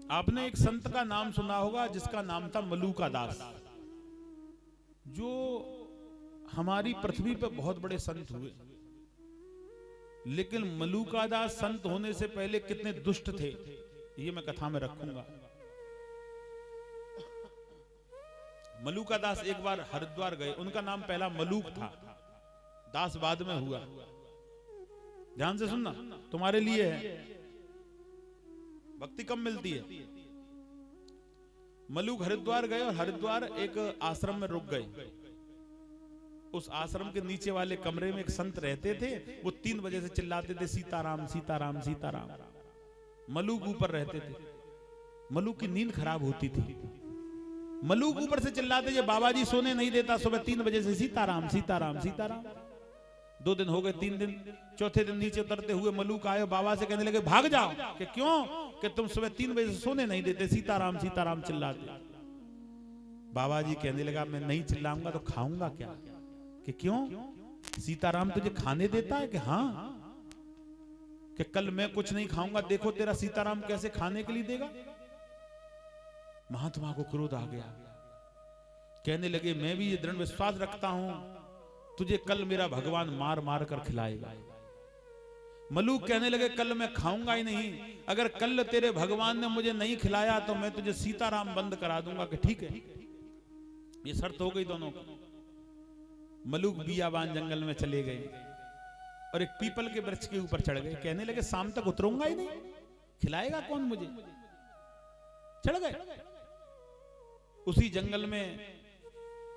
आपने एक संत का नाम सुना होगा जिसका नाम था मलूका दास, जो हमारी पृथ्वी पर बहुत बड़े संत हुए। लेकिन मलूका दास संत होने से पहले कितने दुष्ट थे ये मैं कथा में रखूंगा। मलूका दास एक बार हरिद्वार गए। उनका नाम पहला मलूक था, दास बाद में हुआ। ध्यान से सुनना, तुम्हारे लिए है, भक्ति कम मिलती है। मलूक हरिद्वार गए और हरिद्वार एक आश्रम में रुक गए। उस आश्रम के नीचे वाले कमरे में एक संत रहते थे। वो 3 बजे से चिल्लाते थे सीताराम सीताराम सीताराम। मलूक ऊपर रहते थे। मलूक की नींद खराब होती थी। मलूक ऊपर से चिल्लाते थे बाबा जी सोने नहीं देता, सुबह 3 बजे से सीताराम सीताराम सीताराम। 2 दिन हो गए, 3 दिन, चौथे दिन नीचे उतरते हुए मलूक आए, बाबा से कहने लगे भाग जाओ। कि क्यों? कि तुम सुबह 3 बजे से सोने नहीं देते, सीताराम सीताराम चिल्लाते। बाबा जी कहने लगा मैं नहीं चिल्लाऊंगा तो खाऊंगा क्या? कि क्यों? सीताराम तुझे खाने देता है? कि हाँ। कि कल मैं कुछ नहीं खाऊंगा, देखो तेरा सीताराम कैसे खाने के लिए देगा। महात्मा को क्रोध आ गया। कहने लगे मैं भी ये दृढ़ विश्वास रखता हूं तुझे कल मेरा भगवान मार मार कर खिलाएगा। मलूक कहने लगे कल मैं खाऊंगा ही नहीं, अगर कल तेरे भगवान ने मुझे नहीं खिलाया तो मैं तुझे सीताराम बंद करा दूंगा। कि ठीक है। ये शर्त हो गई दोनों की। मलूक बियाबान जंगल में चले गए और एक पीपल के वृक्ष के ऊपर चढ़ गए। कहने लगे शाम तक उतरूंगा ही नहीं, खिलाएगा कौन मुझे? चढ़ गए उसी जंगल में।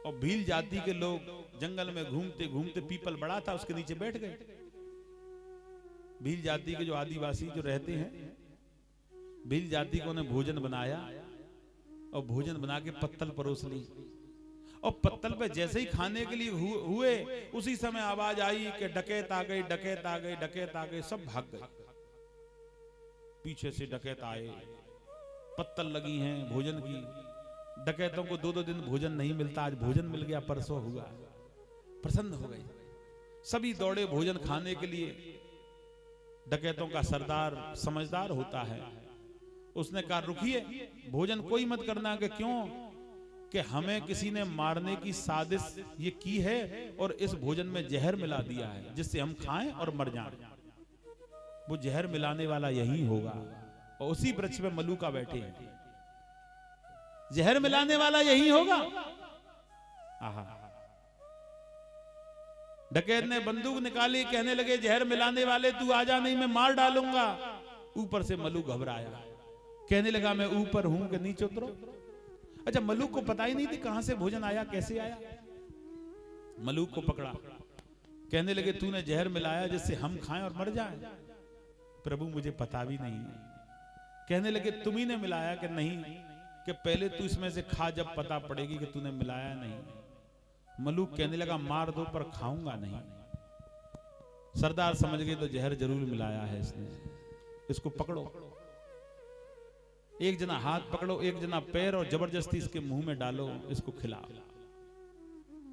और भील जाति के लोग जंगल में घूमते घूमते, पीपल बड़ा था उसके नीचे बैठ गए। भील जाति के जो आदिवासी जो रहते हैं, भील जाति को उन्हें भोजन बनाया और भोजन बना के पत्तल परोस ली। और पत्तल पे जैसे ही खाने के लिए हुए उसी समय आवाज आई कि डकैत आ गई डकैत आ गई डकैत आ गई। सब भाग गए। पीछे से डकैत आए, पत्तल लगी हैं भोजन की। डकैतों को 2-2 दिन भोजन नहीं मिलता, आज भोजन मिल गया, परसों हुआ। प्रसन्न हो गए, सभी दौड़े भोजन खाने के लिए। डकैतों का सरदार समझदार होता है, उसने कहा रुकिए, भोजन कोई मत करना। कि क्यों? कि हमें किसी ने मारने की साजिश ये की है और इस भोजन में जहर मिला दिया है जिससे हम खाएं और मर जाएं। वो जहर मिलाने वाला यही होगा। और उसी वृक्ष पे मलूका बैठे हैं, जहर मिलाने वाला यही होगा। आहा। डकैत ने बंदूक निकाली, कहने लगे जहर मिलाने वाले तू आजा, नहीं मैं मार डालूंगा। ऊपर से मलूक घबराया, कहने लगा मैं ऊपर हूं कि नीचे उतरो। अच्छा, मलूक को पता ही नहीं थी कहां से भोजन आया, कैसे आया। मलूक को पकड़ा, कहने लगे तूने जहर मिलाया जिससे हम खाएं और मर जाएं। प्रभु मुझे पता भी नहीं। कहने लगे तुम ही ने मिलाया? कि नहीं, कि पहले तू इसमें से खा, जब पता पड़ेगी कि तूने मिलाया नहीं। मलूक कहने लगा मार दो पर खाऊंगा नहीं। सरदार समझ गए तो जहर जरूर मिलाया है इसने, इसको पकड़ो। एक जना हाथ पकड़ो, एक जना पैर, और जबरदस्ती इसके मुंह में डालो, इसको खिलाओ।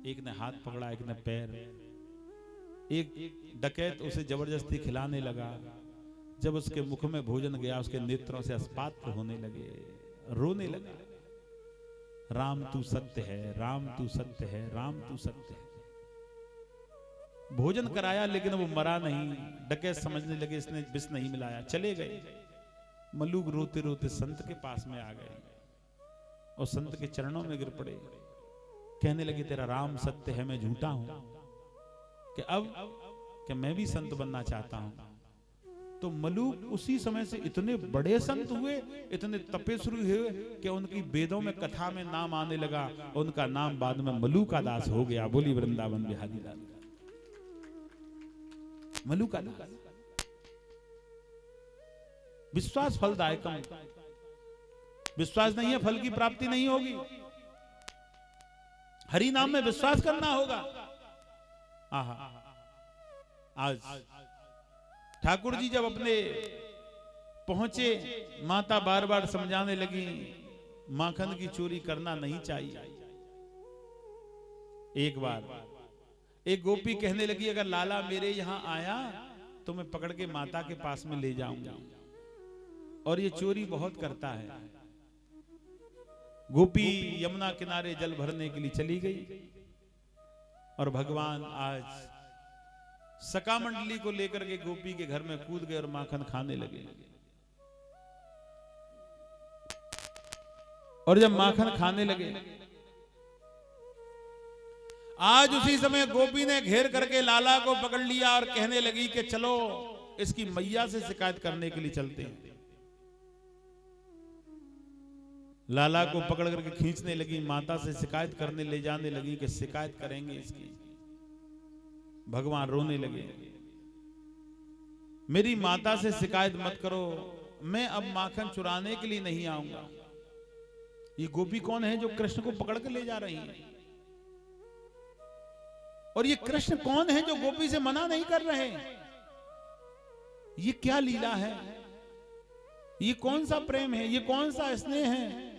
एक ने हाथ पकड़ा, एक ने पैर। एक डकैत उसे जबरदस्ती खिलाने लगा। जब उसके मुख में भोजन गया, उसके नेत्रों से अस्पात्र होने लगे, रोने लगा। राम तू सत्य है, राम तू सत्य है, राम तू सत्य है। भोजन कराया लेकिन वो मरा नहीं। डकैत समझने लगे इसने विष नहीं मिलाया, चले गए। मलूक रोते रोते संत के पास में आ गए और संत के चरणों में गिर पड़े। कहने लगे तेरा राम सत्य है, मैं झूठा हूं। कि अब कि मैं भी संत बनना चाहता हूं। तो मलूक उसी समय से इतने बड़े संत हुए, इतने तपेश्वरी हुए कि उनकी वेदों में कथा में नाम आने लगा। उनका नाम बाद में मलूका दास हो गया। बोली वृंदावन बिहारी लाल। मलूका दास। विश्वास फलदायकम। विश्वास नहीं है फल की प्राप्ति नहीं होगी। हरि नाम में विश्वास करना होगा। आहा। आज ठाकुर जी जब अपने पहुंचे, माता बार बार समझाने लगी माखन की चोरी करना नहीं चाहिए। एक बार एक गोपी कहने लगी अगर लाला मेरे यहां आया तो मैं पकड़ के माता के पास में ले जाऊंगा। और ये चोरी बहुत करता है। गोपी यमुना किनारे जल भरने के लिए चली गई और भगवान आज सका मंडली को लेकर के गोपी के घर में कूद गए और माखन खाने लगे। और जब माखन खाने लगे, आज उसी समय गोपी ने घेर करके लाला को पकड़ लिया और कहने लगी कि चलो इसकी मैया से शिकायत करने के लिए चलते हैं। लाला को पकड़ करके खींचने लगी, माता से शिकायत करने ले जाने लगी कि शिकायत करेंगे इसकी। भगवान रोने लगे, मेरी माता से शिकायत मत करो, मैं अब माखन चुराने के लिए नहीं आऊंगा। ये गोपी कौन है जो कृष्ण को पकड़ कर ले जा रही है? और ये कृष्ण कौन है जो गोपी से मना नहीं कर रहे? ये क्या लीला है? ये कौन सा प्रेम है? ये कौन सा स्नेह है?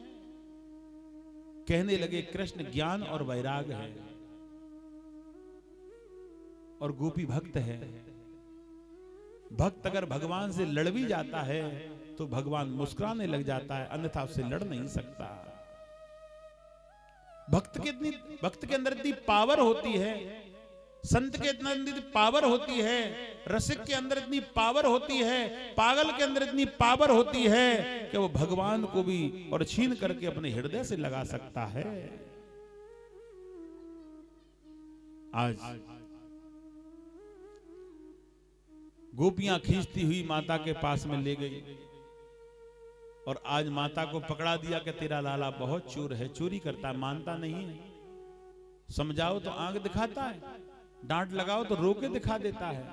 कहने लगे कृष्ण ज्ञान और वैराग है और गोपी भक्त है। भक्त अगर भगवान से लड़ भी जाता है तो भगवान मुस्कुराने लग जाता है, अन्यथा उससे लड़ नहीं सकता। भक्त के अंदर इतनी पावर होती है, संत के अंदर पावर होती है, रसिक के अंदर इतनी पावर होती है, पागल के अंदर इतनी पावर होती है कि वो भगवान को भी और छीन करके अपने हृदय से लगा सकता है। आज गोपियां खींचती हुई माता के पास में ले गई और आज माता को पकड़ा दिया कि तेरा लाला बहुत चोर है, चोरी करता है, मानता नहीं है। समझाओ तो आंख दिखाता है, डांट लगाओ तो रोके दिखा देता है।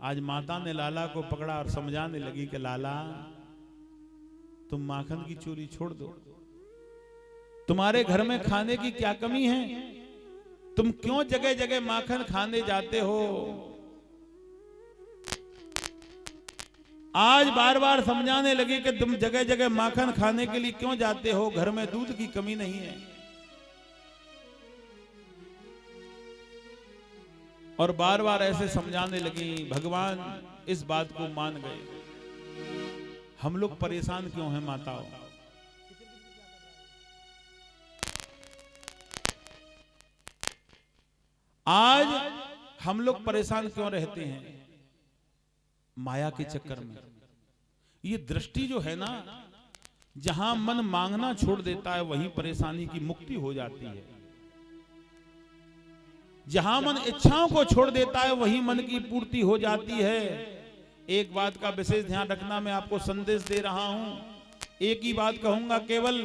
आज माता ने लाला को पकड़ा और समझाने लगी कि लाला तुम माखन की चोरी छोड़ दो, तुम्हारे घर में खाने की क्या कमी है? तुम क्यों जगह जगह माखन खाने जाते हो? आज बार बार समझाने लगे कि तुम जगह जगह माखन खाने के लिए क्यों जाते हो? घर में दूध की कमी नहीं है। और बार बार ऐसे समझाने लगी। भगवान इस बात को मान गए। हम लोग परेशान क्यों हैं माताओं? आज हम लोग परेशान क्यों रहते हैं? माया के चक्कर में। ये दृष्टि जो है ना, जहां मन मांगना छोड़ देता है वहीं परेशानी की मुक्ति हो जाती है। जहां मन इच्छाओं को छोड़ देता है वहीं मन की पूर्ति हो जाती है। एक बात का विशेष ध्यान रखना, मैं आपको संदेश दे रहा हूं। एक ही बात कहूंगा केवल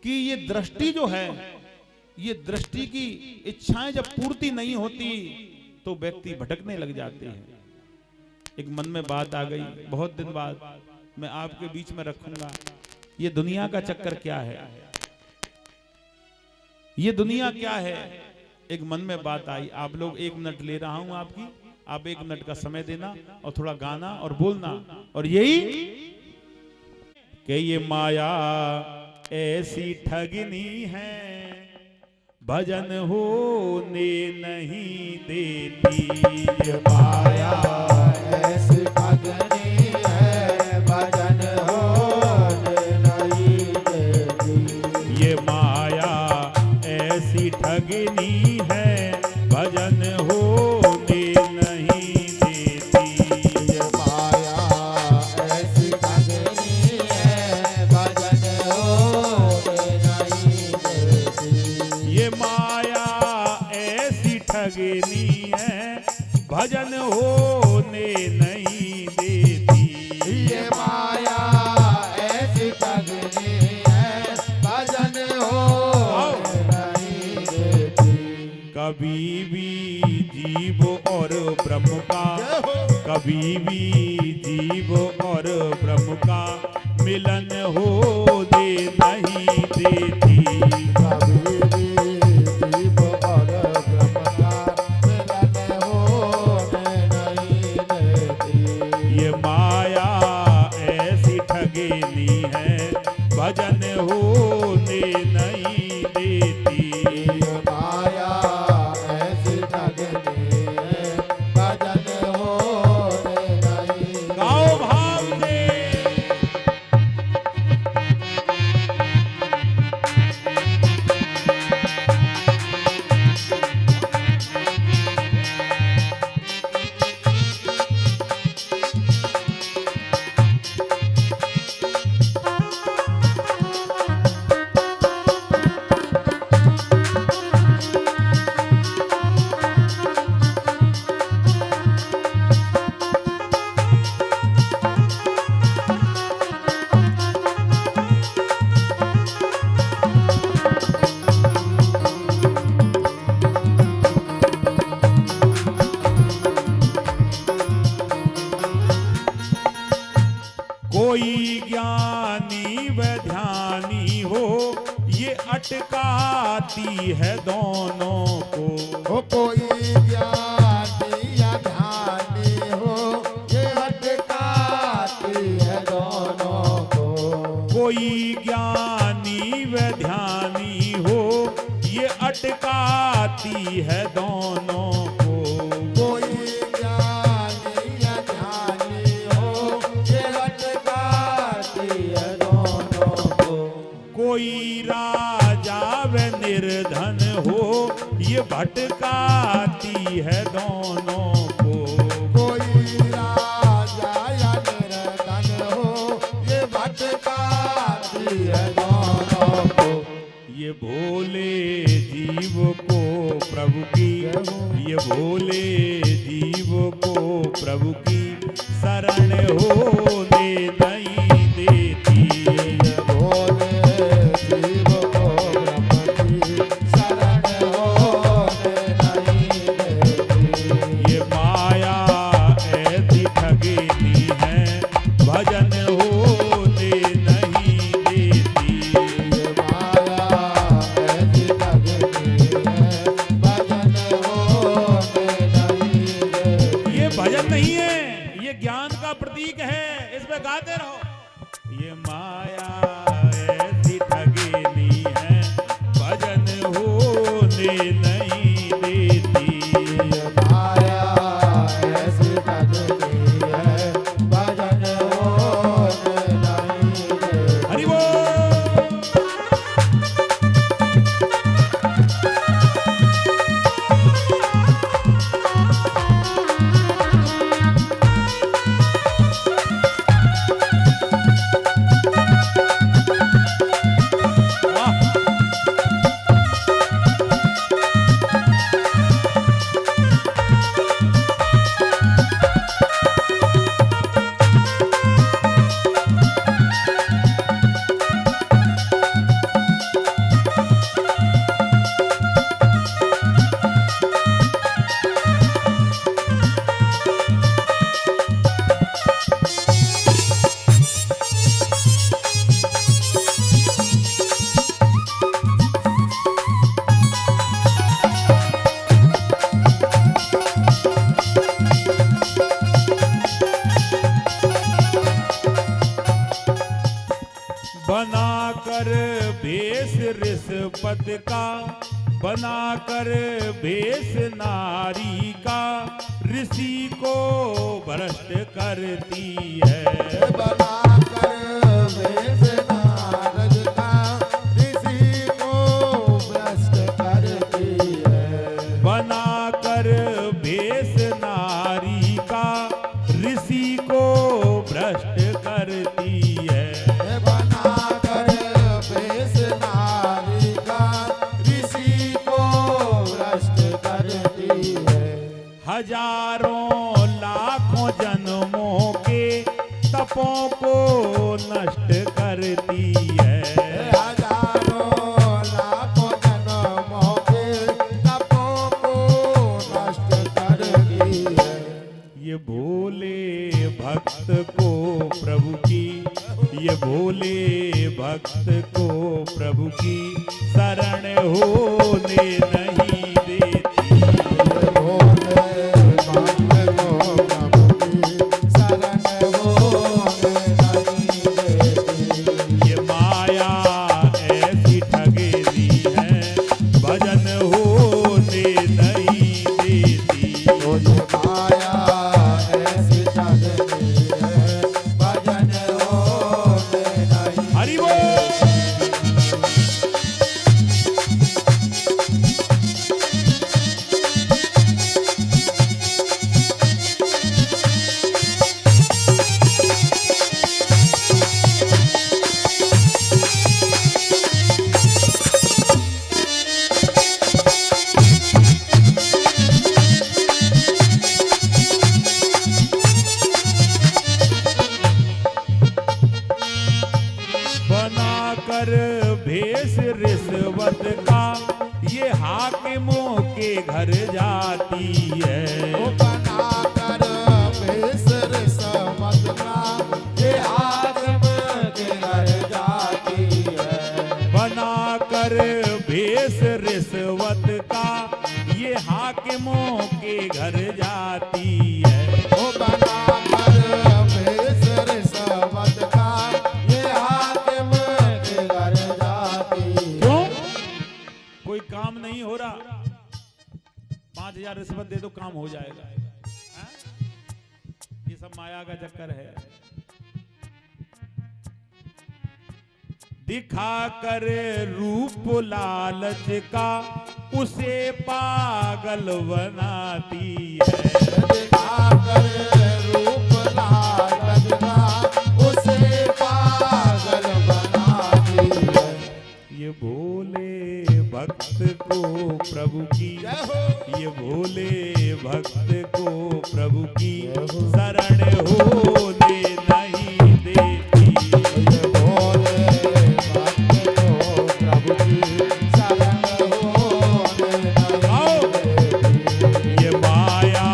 कि ये दृष्टि जो है, ये दृष्टि की इच्छाएं जब पूर्ति नहीं होती तो व्यक्ति भटकने लग जाते हैं। एक मन में बात आ गई, बहुत दिन बाद मैं आपके बीच में रखूंगा। ये दुनिया का चक्कर क्या है? ये दुनिया क्या है? एक मन में बात आई। आप लोग 1 मिनट ले रहा हूं आपकी, आप 1 मिनट का समय देना और थोड़ा गाना और बोलना। और यही कि ये माया ऐसी ठगनी है, भजन होने नहीं देती। ये माया ऐसी ठगनी है, भजन होने नहीं देती। ये माया ऐसी ठगनी है, भजन होने नहीं देती। ये माया ऐसी ठगनी है, भजन होने नहीं देती। ये माया ऐसी ठगनी है, भजन होने नहीं देती। ये माया ऐसी ठगनी है, भजन होने नहीं देती। कभी भी जीव और ब्रह्म का, कभी भी जीव और ब्रह्म का मिलन होने नहीं देती। कभी भी जीव और ब्रह्म का मिलन होने नहीं देती। ये माया ऐसी ठगनी है, भजन होने नहीं देती। ये माया ऐसी ठगनी है, भजन होने नहीं गाओ भाव से। कोई ज्ञानी व ध्यानी हो ये अटकाती है दोनों को। कोई ज्ञानी या ध्यानी हो ये अटकाती है दोनों को। कोई ज्ञानी व ध्यानी हो ये अटकाती है दोनों को। कोई ज्ञानी या ध्यानी हो ये अटकाती है दोनों को। कोई राजा व निर्धन हो ये भटकाती है दोनों को। कोई राजा या निर्धन हो ये भटकाती है दोनों को। ये भोले जीव को प्रभु की, ये भोले जीव को प्रभु की शरण होने नहीं देती। ये भोले जीव को प्रभु की शरण होने नहीं देती। ये माया ऐसी ठगेनी है भजन होने नहीं देती। ये माया ऐसी ठगनी है भजन होने नहीं देती। ये भजन नहीं है, ये ज्ञान का प्रतीक है, इसमें गाते रहो। ये माया ऐसी ठगेनी है भजन होने नहीं देती। ये माया ऐसी ठगनी है भजन होने नहीं देती। हरि बोल। बनाकर भेष रिश्वत का, बनाकर भेष नारी का ऋषि को भ्रष्ट करती है। बनाकर वेश नारद का ऋषि को भ्रष्ट करती है। बनाकर भेष नारी का ऋषि को भ्रष्ट करती है। बनाकर वेश नारी का ऋषि को भ्रष्ट करती है। हजारों लाखों जन्मों के तपों को नष्ट करती है। हजारों लाखों जन्मों के तपों को नष्ट करती है। ये भोले भक्त को प्रभु की, ये भोले भक्त को प्रभु की शरण होने नहीं देती। ये भोले भक्त को प्रभु की शरण होने नहीं देती। ये माया ऐसी ठगेनी है भजन होने नहीं देती। तो ये माया ऐसी ठगनी है भजन होने नहीं। हरि बोल। बनाकर भेष रिश्वत का ये हाकिमों के घर जाती है। बनाकर भेष रिश्वत का ये हाकिमों काम हो जाएगा। हाँ? ये सब माया का चक्कर है। दिखा कर रूप लालच का उसे पागल बनाती है। दिखा कर रूप लालच का उसे पागल बनाती है। ये भोले भक्त को प्रभु की, ये भोले भक्त को प्रभु की शरण होने नहीं देती। ये भोले भक्त को प्रभु की शरण होने नहीं देती। ये माया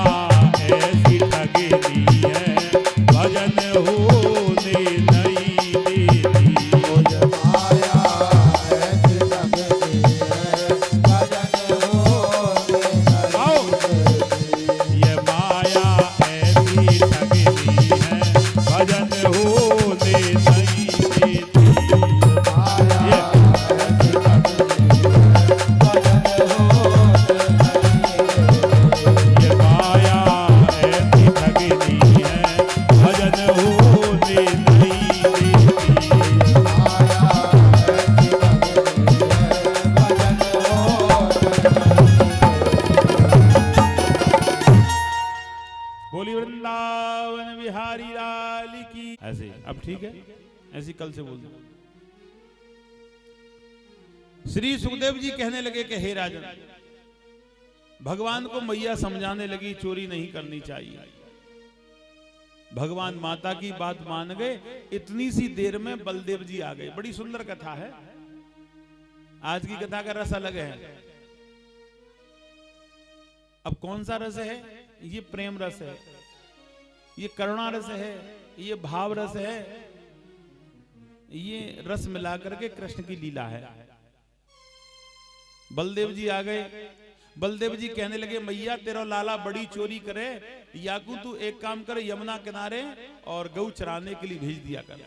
ऐसी ठगनी है, भजन होने नहीं देती। ये माया ऐसी लगती है, भजन होने नहीं देती। ये माया ऐसी ठगनी है, भजन होने नहीं देती। माया ऐसी लगती है, भजन होने नहीं देती। ये माया ऐसी ठगनी है, भजन होने नहीं देती। माया ऐसी लगती है, भजन होने बोली वृंदावन बिहारी लाल की। ऐसे अब ठीक है, ऐसी कल से बोल दो। श्री सुखदेव जी कहने लगे कि हे राजन, भगवान को मैया समझाने लगी चोरी नहीं करनी चाहिए। भगवान माता की बात मान गए। इतनी सी देर में बलदेव जी आ गए। बड़ी सुंदर कथा है। आज की कथा का रस अलग है। अब कौन सा रस है? ये प्रेम रस है, ये करुणा रस है, ये भाव रस है, ये रस मिला करके कृष्ण की लीला है। बलदेव जी आ गए। बलदेव जी कहने लगे मैया तेरा लाला बड़ी चोरी करे, याकू तू एक काम कर, यमुना किनारे और गऊ चराने के लिए भेज दिया कर।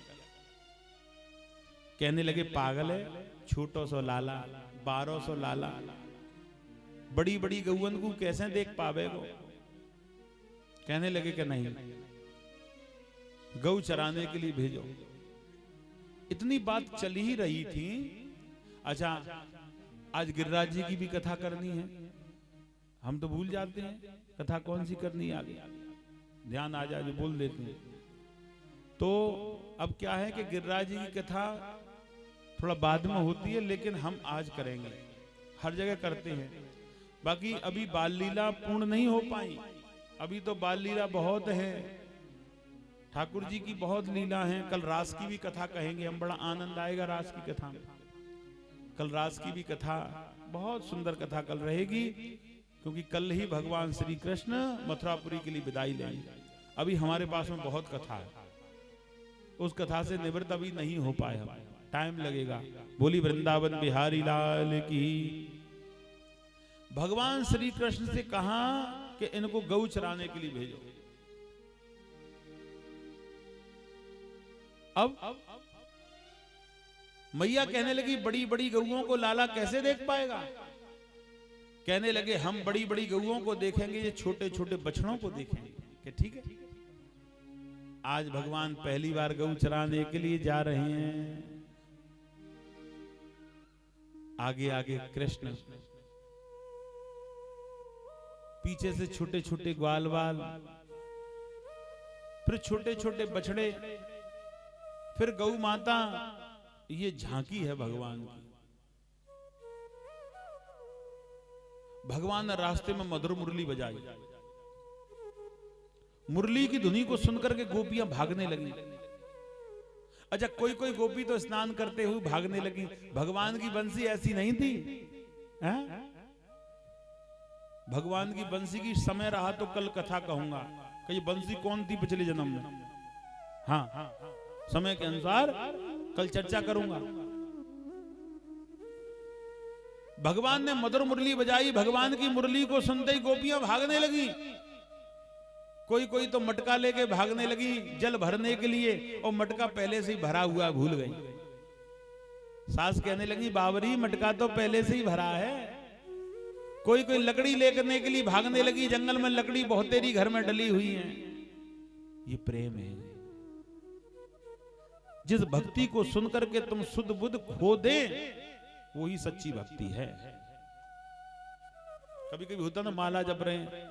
कहने लगे पागल है, छोटो सो लाला, 1200 लाला, बड़ी बड़ी गौवन को कैसे देख पावे गो। कहने लगे कि नहीं, गौ चराने के लिए भेजो। इतनी बात चल ही रही थी। अच्छा, आज गिरिराज जी की भी कथा करनी है। हम तो भूल जाते हैं कथा कौन सी करनी है, आगे ध्यान आ जाए जो बोल देते हैं। तो अब क्या है कि गिरिराज जी की कथा थोड़ा बाद में होती है, लेकिन हम आज करेंगे। हर जगह करते हैं। बाकी अभी बाल लीला पूर्ण नहीं हो पाई। अभी तो बाल लीला बहुत है, ठाकुर जी की बहुत लीला है। कल रास की भी कथा कहेंगे हम, बड़ा आनंद आएगा रास की कथा में। कल रास की भी कथा, बहुत सुंदर कथा कल रहेगी, क्योंकि कल ही भगवान श्री कृष्ण मथुरापुरी के लिए विदाई लेंगे। अभी हमारे पास में बहुत कथा है, उस कथा से निवृत्त अभी नहीं हो पाए, हम टाइम लगेगा। बोली वृंदावन बिहारी लाल की। भगवान श्री कृष्ण से कहा कि इनको गौ चराने के लिए भेजो। अब मैया कहने लगी बड़ी बड़ी गौओं को लाला कैसे देख पाएगा। कहने लगे हम बड़ी बड़ी गौओं को देखेंगे, ये छोटे छोटे बछड़ों को देखेंगे। कि ठीक है, आज भगवान पहली बार गौ चराने के लिए जा रहे हैं। आगे आगे कृष्ण, पीछे से छोटे छोटे ग्वाल वाल, फिर छोटे छोटे बछड़े, फिर गौ माता। ये झांकी है भगवान की। भगवान ने रास्ते में मधुर मुरली बजाई। मुरली की धुनी को सुनकर के गोपियां भागने लगी। अच्छा, कोई कोई गोपी तो स्नान करते हुए भागने लगी। भगवान की बंसी ऐसी नहीं थी। भगवान की बंसी की समय रहा तो कल कथा कहूंगा कि ये बंसी कौन थी पिछले जन्म में। हाँ, समय के अनुसार कल चर्चा करूंगा। भगवान ने मधुर मुरली बजाई। भगवान की मुरली को सुनते ही गोपियां भागने लगी। कोई कोई तो मटका लेके भागने लगी जल भरने के लिए, और मटका पहले से ही भरा हुआ भूल गई। सास कहने लगी बाबरी मटका तो पहले से ही भरा है, कोई कोई लकड़ी लेकर के लिए भागने लगी जंगल में, लकड़ी बहुत तेरी घर में डली हुई है। ये प्रेम है। जिस भक्ति को सुनकर के तुम शुद्ध बुद्ध खो दे, वो ही सच्ची भक्ति है। कभी कभी होता ना, माला जप रहे हैं,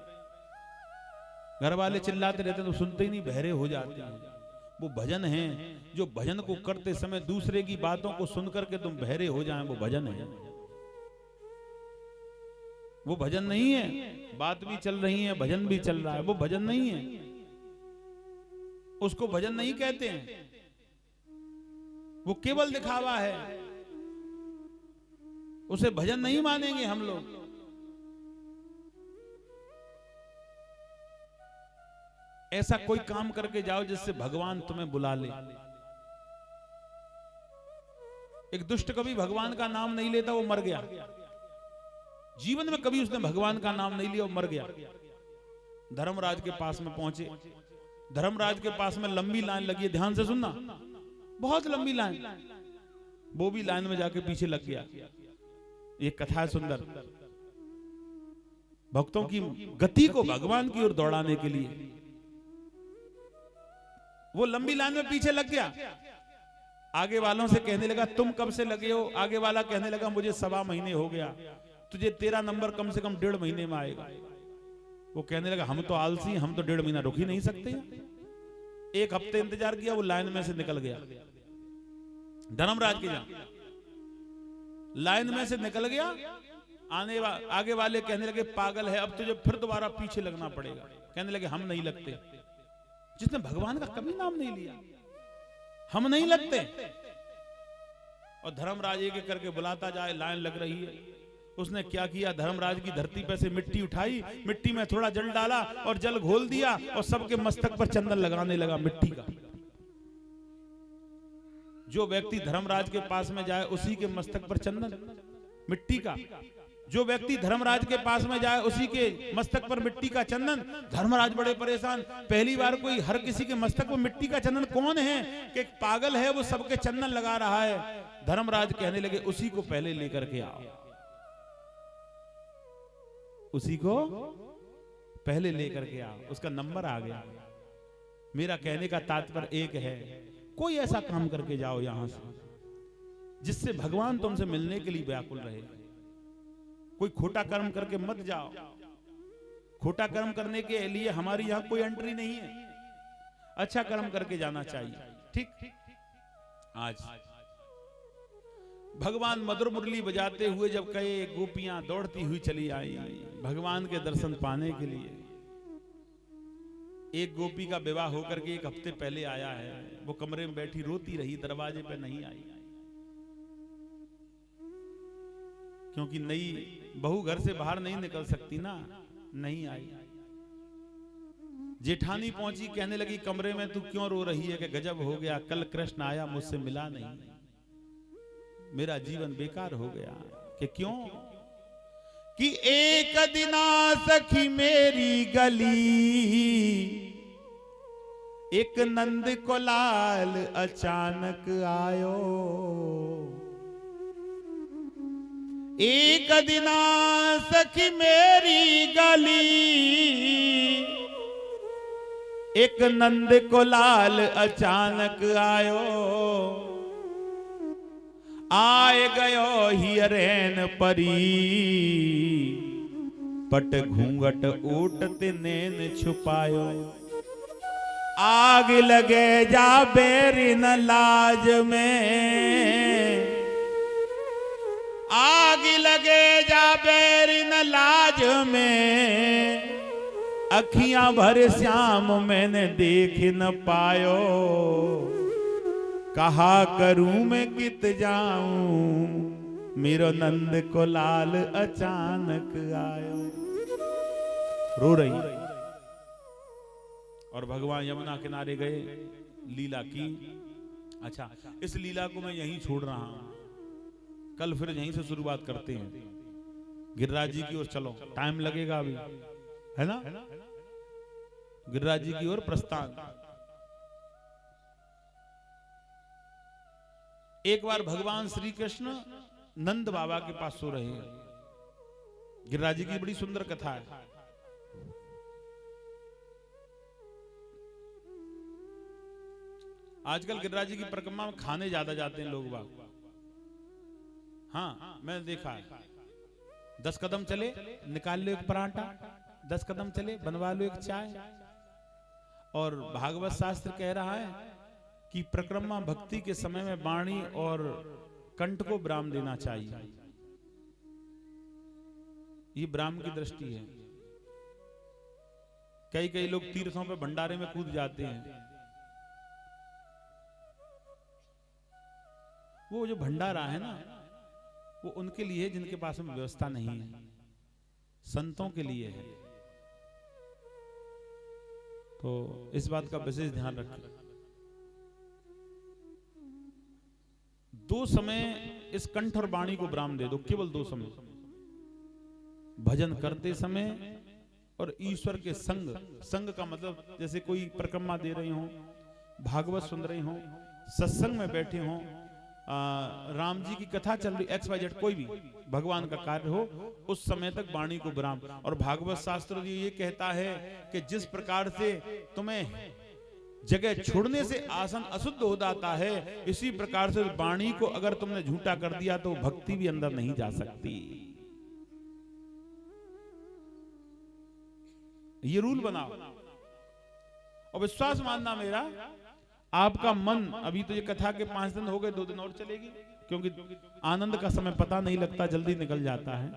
घर वाले चिल्लाते रहते हैं तो सुनते ही नहीं, बहरे हो जाते हैं। वो भजन है। जो भजन को करते समय दूसरे की बातों को सुनकर के तुम बहरे हो जाएं, वो भजन है। वो भजन नहीं है। बात भी चल रही है, भजन भी चल रहा है, वो भजन नहीं है। उसको भजन नहीं कहते हैं, वो केवल दिखावा है। उसे भजन नहीं मानेंगे हम लोग। ऐसा कोई काम करके जाओ जिससे भगवान तुम्हें बुला ले। एक दुष्ट कभी भगवान का नाम नहीं लेता, वो मर गया। जीवन में कभी उसने भगवान का नाम नहीं लिया, वो मर गया। धर्मराज के पास में पहुंचे। धर्मराज के पास में लंबी लाइन लगी है, ध्यान से सुनना, बहुत लंबी लाइन। वो भी लाइन में जाके पीछे लग गया। ये कथा है सुंदर, भक्तों की गति को भगवान की ओर दौड़ाने के लिए। वो लंबी लाइन में पीछे लग गया। आगे वालों से कहने लगा, तुम कब से लगे हो? आगे वाला कहने लगा, मुझे 1.25 महीने हो गया। तुझे तेरा नंबर कम से कम 1.5 महीने में आएगा। वो कहने लगा, हम तो आलसी, हम तो 1.5 महीना रुक ही नहीं सकते। 1 हफ्ते इंतजार किया, वो लाइन में से निकल गया। धर्मराज के यहाँ लाइन में से निकल गया। आगे वाले कहने लगे, पागल है, अब तुझे फिर दोबारा पीछे लगना पड़ेगा। कहने लगे, हम नहीं लगते। जिसने भगवान का कभी नाम नहीं लिया, हम नहीं लगते। और धर्मराज एक एक करके बुलाता जाए, लाइन लग रही है। उसने क्या किया, धर्मराज की धरती पे से मिट्टी उठाई, मिट्टी में थोड़ा जल डाला और जल घोल दिया और सबके मस्तक पर चंदन लगाने लगा मिट्टी का। जो व्यक्ति धर्मराज के पास में जाए, उसी के मस्तक पर चंदन मिट्टी का। जो व्यक्ति धर्मराज के पास में जाए, उसी के मस्तक पर मिट्टी का चंदन। धर्मराज बड़े परेशान, पहली बार कोई हर किसी के मस्तक पर मिट्टी का चंदन कौन है कि एक पागल है वो सबके चंदन लगा रहा है। धर्मराज कहने लगे, उसी को पहले लेकर के आओ, उसी को पहले लेकर के आओ, उसका नंबर आ गया। मेरा कहने का तात्पर्य एक है, कोई ऐसा काम करके जाओ यहां से जिससे भगवान तुमसे मिलने के लिए व्याकुल रहे। कोई खोटा कर्म करके मत जाओ। खोटा कर्म करने के लिए हमारी यहां कोई एंट्री नहीं है। अच्छा कर्म करके जाना चाहिए। ठीक। आज भगवान मधुर मुरली बजाते हुए जब कई गोपियां दौड़ती हुई चली आई भगवान के दर्शन पाने के लिए। एक गोपी का विवाह होकर के 1 हफ्ते पहले आया है। वो कमरे में बैठी रोती रही, दरवाजे पे नहीं आई, क्योंकि नई बहू घर से बाहर नहीं निकल सकती ना, नहीं आई। जेठानी पहुंची, कहने लगी, कमरे में तू क्यों रो रही है? कि गजब हो गया, कल कृष्ण आया, मुझसे मिला नहीं, मेरा जीवन बेकार हो गया। कि क्यों? कि एक दिना सखी मेरी गली, एक नंद को लाल अचानक आयो। एक दिना सखी मेरी गली, एक नंद को लाल अचानक आयो। आए गयो हियरेन परी, पट घूंघट ऊटते नैन छुपायो। आग लगे जा बेरिन लाज में, आग लगे जा बेरिन लाज में। अखियां भर श्याम मैंने देख न पायो। कहा करूं मैं कित जाऊं, मेरो नंद को लाल अचानक आयो। रो रही। और भगवान यमुना किनारे गए, लीला की। अच्छा, इस लीला को मैं यहीं छोड़ रहा हूं, कल फिर यहीं से शुरुआत करते हैं। गिरिराज जी की ओर चलो, टाइम लगेगा अभी, है ना? गिरिराज जी की ओर प्रस्थान। एक बार भगवान श्री कृष्ण नंद बाबा के पास सो रहे हैं। गिरिराज जी की बड़ी सुंदर कथा है। आजकल गिरिराज जी की परिक्रमा में खाने ज्यादा जाते हैं लोग बाग। हाँ मैंने देखा है, 10 कदम चले निकाल लो एक पराठा, 10 कदम चले बनवा लो एक चाय। और भागवत शास्त्र कह रहा है कि परिक्रमा भक्ति के समय में वाणी और कंठ को विराम देना चाहिए। ये ब्राह्म की दृष्टि है। कई लोग तीर्थों पे भंडारे में कूद जाते हैं। वो जो भंडारा है ना, वो उनके लिए जिनके पास में व्यवस्था नहीं है, संतों के लिए है। तो इस बात का विशेष ध्यान रखें। 2 समय इस कंठ और वाणी को विराम दे दो, केवल 2 समय, भजन करते समय और ईश्वर के संग। संग का मतलब जैसे कोई परिक्रमा दे रहे हो, भागवत सुन रहे हो, सत्संग में बैठे हो, राम जी की कथा चल रही, XYZ कोई भी भगवान का कार्य हो, उस समय तक वाणी को विराम। और भागवत शास्त्र ये कहता है कि जिस प्रकार से तुम्हें जगह छोड़ने से आसन अशुद्ध हो जाता है, इसी प्रकार से वाणी को अगर तुमने झूठा कर दिया तो भक्ति भी अंदर नहीं जा सकती। ये रूल बनाओ और विश्वास मानना मेरा, आपका मन, अभी तो ये कथा के 5 दिन हो गए, 2 दिन और चलेगी, क्योंकि आनंद का समय पता नहीं लगता, जल्दी निकल जाता है।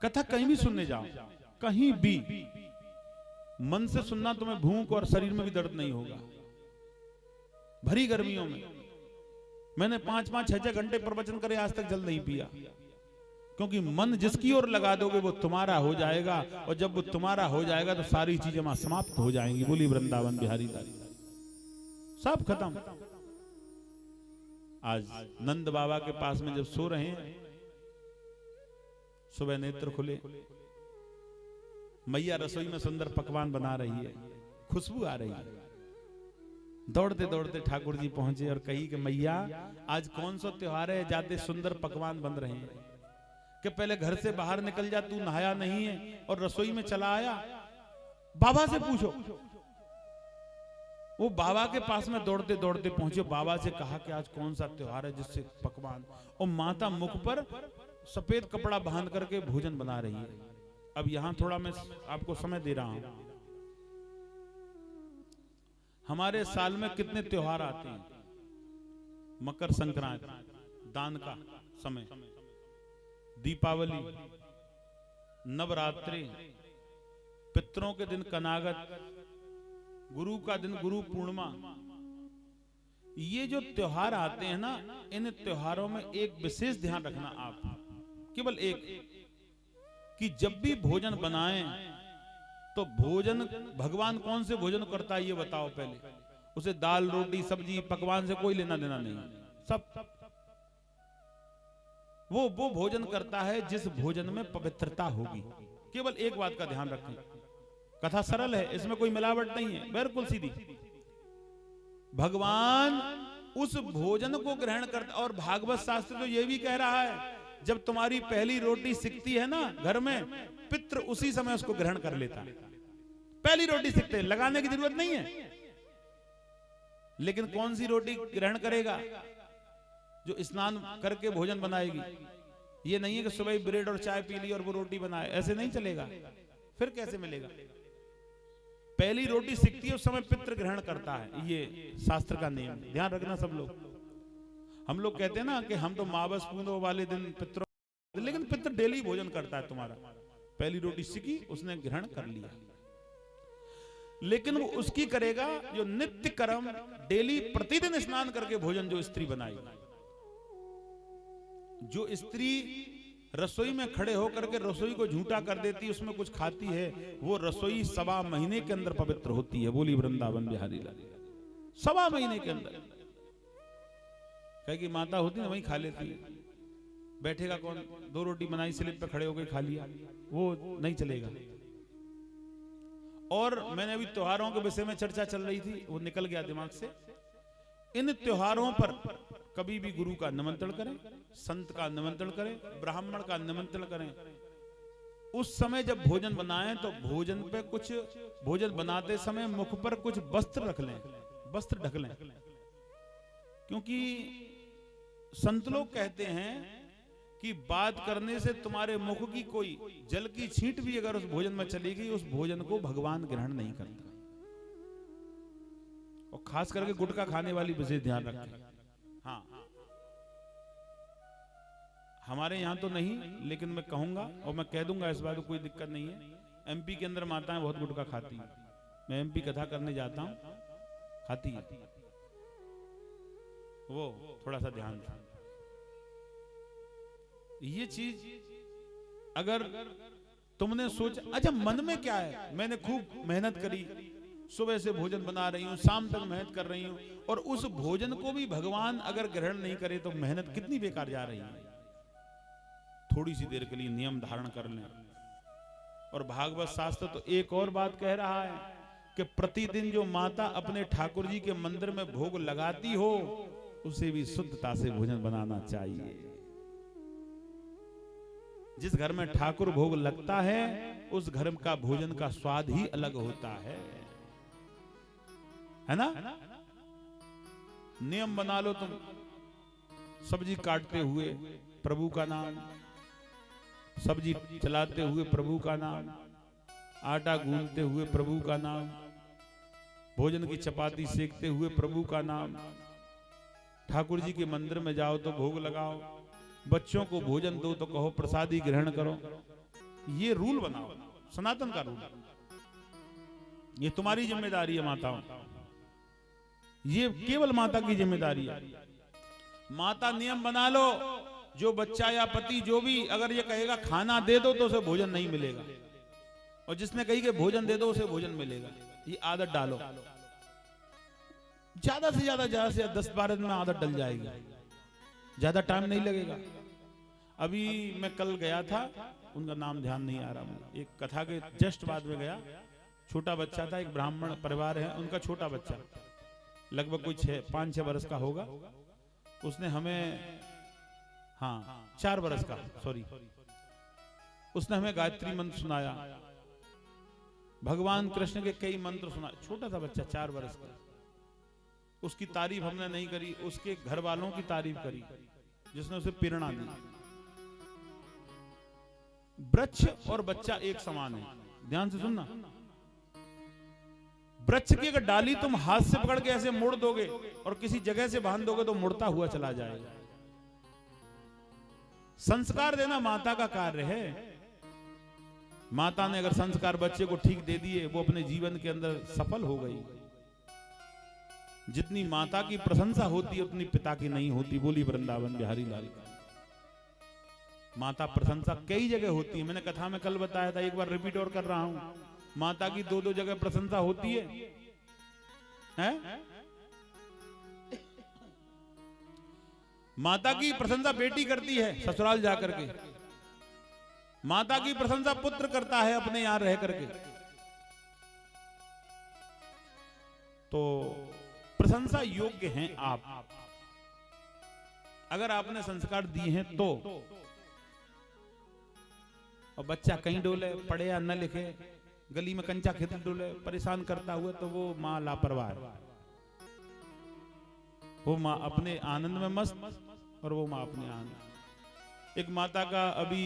कथा कहीं भी सुनने जाओ, कहीं भी मन से सुनना, तुम्हें भूख और शरीर में भी दर्द नहीं होगा। भरी गर्मियों में मैंने 5-5, 6-6 घंटे प्रवचन करे, आज तक जल नहीं पिया, क्योंकि मन जिसकी ओर लगा दोगे वो तुम्हारा हो जाएगा, और जब वो तुम्हारा हो जाएगा तो सारी चीजें वहां समाप्त हो जाएंगी। बोली वृंदावन बिहारी लाल, सब खत्म। आज नंद बाबा के पास में जब सो रहे हैं, सुबह नेत्र खुले, मैया रसोई में सुंदर पकवान बना रही है, खुशबू आ रही है। दौड़ते दौड़ते ठाकुर जी पहुंचे और कही कि मैया आज कौन सा त्योहार है, जाते सुंदर पकवान बन रहे हैं, कि पहले घर से बाहर निकल जा, तू नहाया नहीं है और रसोई में चला आया, बाबा से पूछो। वो बाबा के पास में दौड़ते दौड़ते पहुंचे, बाबा से कहा कि आज कौन सा त्योहार है जिससे पकवान, और माता मुख पर सफेद कपड़ा बांध करके भोजन बना रही है। अब यहां थोड़ा मैं आपको समय दे रहा हूं। हमारे साल में कितने त्योहार आते हैं? मकर संक्रांति, दान का समय, दीपावली, नवरात्रि, पितरों के दिन कनागत, गुरु का दिन गुरु पूर्णिमा। ये जो त्योहार आते हैं ना, इन त्योहारों में एक विशेष ध्यान रखना आप, केवल एक, कि जब भी भोजन बनाएं तो भोजन, भगवान कौन से भोजन करता है ये बताओ पहले। उसे दाल रोटी सब्जी पकवान से कोई लेना देना नहीं, सब वो भोजन करता है जिस भोजन में पवित्रता होगी। केवल एक बात का ध्यान रखें, कथा सरल है, इसमें कोई मिलावट नहीं है, बिल्कुल सीधी। भगवान उस भोजन को ग्रहण करता, और भागवत शास्त्र तो ये भी कह रहा है, जब तुम्हारी पहली रोटी सिकती है ना घर में, पितृ उसी समय उसको ग्रहण कर लेता है। पहली रोटी सिकते, लगाने की जरूरत नहीं है। लेकिन कौन सी रोटी ग्रहण करेगा? जो स्नान करके भोजन बनाएगी। ये नहीं है कि सुबह ब्रेड और चाय पी ली और वो रोटी बनाए, ऐसे नहीं चलेगा, फिर कैसे मिलेगा? पहली रोटी सिकती है उस समय पितृ ग्रहण करता है, ये शास्त्र का नियम, ध्यान रखना सब लोग। हम लोग कहते हैं ना कि हम तो मावस पूर्णिमा वाले दिन पितरों, लेकिन पितृ डेली भोजन करता है तुम्हारा। पहली रोटी सिकी, उसने ग्रहण कर लिया, लेकिन वो उसकी करेगा जो नित्य कर्म, डेली प्रतिदिन स्नान करके भोजन जो स्त्री बनाएगी। जो स्त्री रसोई में खड़े होकर के रसोई को झूठा कर देती, उसमें कुछ खाती है, वो रसोई 1.25 महीने के अंदर पवित्र होती है। बोली वृंदावन बिहारी लाल, 1.25 महीने के अंदर। कहीं माता होती ना वहीं खा लेती है, बैठेगा कौन? 2 रोटी बनाई, स्लिप पे खड़े होकर खा लिया, वो नहीं चलेगा। और मैंने अभी त्योहारों के विषय में चर्चा चल रही थी, वो निकल गया दिमाग से। इन त्योहारों पर कभी भी गुरु का निमंत्रण करें, संत का निमंत्रण करें, ब्राह्मण का निमंत्रण करें, उस समय जब भोजन बनाएं तो भोजन पे कुछ, भोजन बनाते समय मुख पर कुछ वस्त्र रख लें, वस्त्र ढक लें। क्योंकि संत लोग कहते हैं कि बात करने से तुम्हारे मुख की कोई जल की छींट भी अगर उस भोजन में चली गई, उस भोजन को भगवान ग्रहण नहीं करता। और खास करके गुटखा खाने वाली विशेष ध्यान रखें। हाँ, हमारे यहां तो नहीं, लेकिन मैं कहूंगा और मैं कह दूंगा, इस बात को कोई दिक्कत नहीं है। एमपी के अंदर माताएं बहुत गुटखा खाती हैं। मैं एमपी कथा करने जाता हूं, खाती है वो, थोड़ा सा ध्यान दें। ये चीज अगर तुमने सोचा, अच्छा मन में क्या है, मैंने खूब मेहनत करी, सुबह से भोजन बना रही हूं, शाम तक मेहनत कर रही हूं, और उस भोजन को भी भगवान अगर ग्रहण नहीं करे तो मेहनत कितनी बेकार जा रही है। थोड़ी सी देर के लिए नियम धारण कर लें। और भागवत शास्त्र तो एक और बात कह रहा है कि प्रतिदिन जो माता अपने ठाकुर जी के मंदिर में भोग लगाती हो, उसे भी शुद्धता से भोजन बनाना चाहिए। जिस घर में ठाकुर भोग लगता है, उस घर का भोजन का स्वाद ही अलग होता है ना? नियम बना लो तुम, सब्जी काटते हुए प्रभु का नाम, सब्जी चलाते हुए प्रभु का नाम, आटा गूंथते हुए प्रभु का नाम, भोजन की चपाती सेकते हुए प्रभु का नाम, ठाकुर जी के मंदिर में जाओ तो भोग लगाओ, बच्चों को भोजन दो तो कहो प्रसादी ग्रहण करो। ये रूल बनाओ, सनातन का रूल। ये तुम्हारी जिम्मेदारी है माताओं, ये केवल माता की जिम्मेदारी है। माता नियम बना लो, जो बच्चा या पति जो भी अगर ये कहेगा खाना दे दो तो उसे भोजन नहीं मिलेगा, और जिसने कही कि भोजन दे दो उसे भोजन मिलेगा। ये आदत डालो, ज्यादा से ज्यादा 10-12 दिन में आदत डल जाएगी, ज्यादा टाइम नहीं लगेगा। अभी मैं कल गया था, उनका नाम ध्यान नहीं आ रहा मुझे, एक कथा के जस्ट बाद में गया, छोटा बच्चा था, एक ब्राह्मण परिवार है, उनका छोटा बच्चा लगभग कोई 5-6 वर्ष का होगा। उसने हमें, हाँ 4 वर्ष का, सॉरी, उसने हमें गायत्री मंत्र सुनाया, भगवान कृष्ण के कई मंत्र सुना। छोटा सा बच्चा 4 वर्ष का, उसकी तारीफ हमने नहीं करी, उसके घर वालों की तारीफ करी जिसने उसे प्रेरणा दी। वृक्ष और बच्चा एक समान है, ध्यान से सुनना। वृक्ष की अगर डाली तुम हाथ से पकड़ के ऐसे मोड़ दोगे और किसी जगह से बांध दोगे तो मुड़ता हुआ चला जाएगा। संस्कार देना माता का कार्य है। माता ने अगर संस्कार बच्चे को ठीक दे दिए, वो अपने जीवन के अंदर सफल हो गई। जितनी माता की प्रशंसा होती है उतनी पिता की नहीं होती। बोली वृंदावन बिहारी लाल। माता प्रशंसा कई जगह होती है, मैंने कथा में कल बताया था, एक बार रिपीट और कर रहा हूं। माता की 2-2 जगह प्रशंसा होती है? माता की प्रशंसा बेटी करती है ससुराल जाकर के, माता की प्रशंसा पुत्र करता है अपने यहां रह करके। तो प्रशंसा योग्य हैं आप, अगर आपने संस्कार दिए हैं तो। और बच्चा कहीं डोले, पढ़े या न लिखे, गली में कंचा खेत डोले परेशान करता हुआ, तो वो माँ लापरवाह है। वो माँ अपने आनंद में मस्त और वो माँ अपने आनंद। एक माता का अभी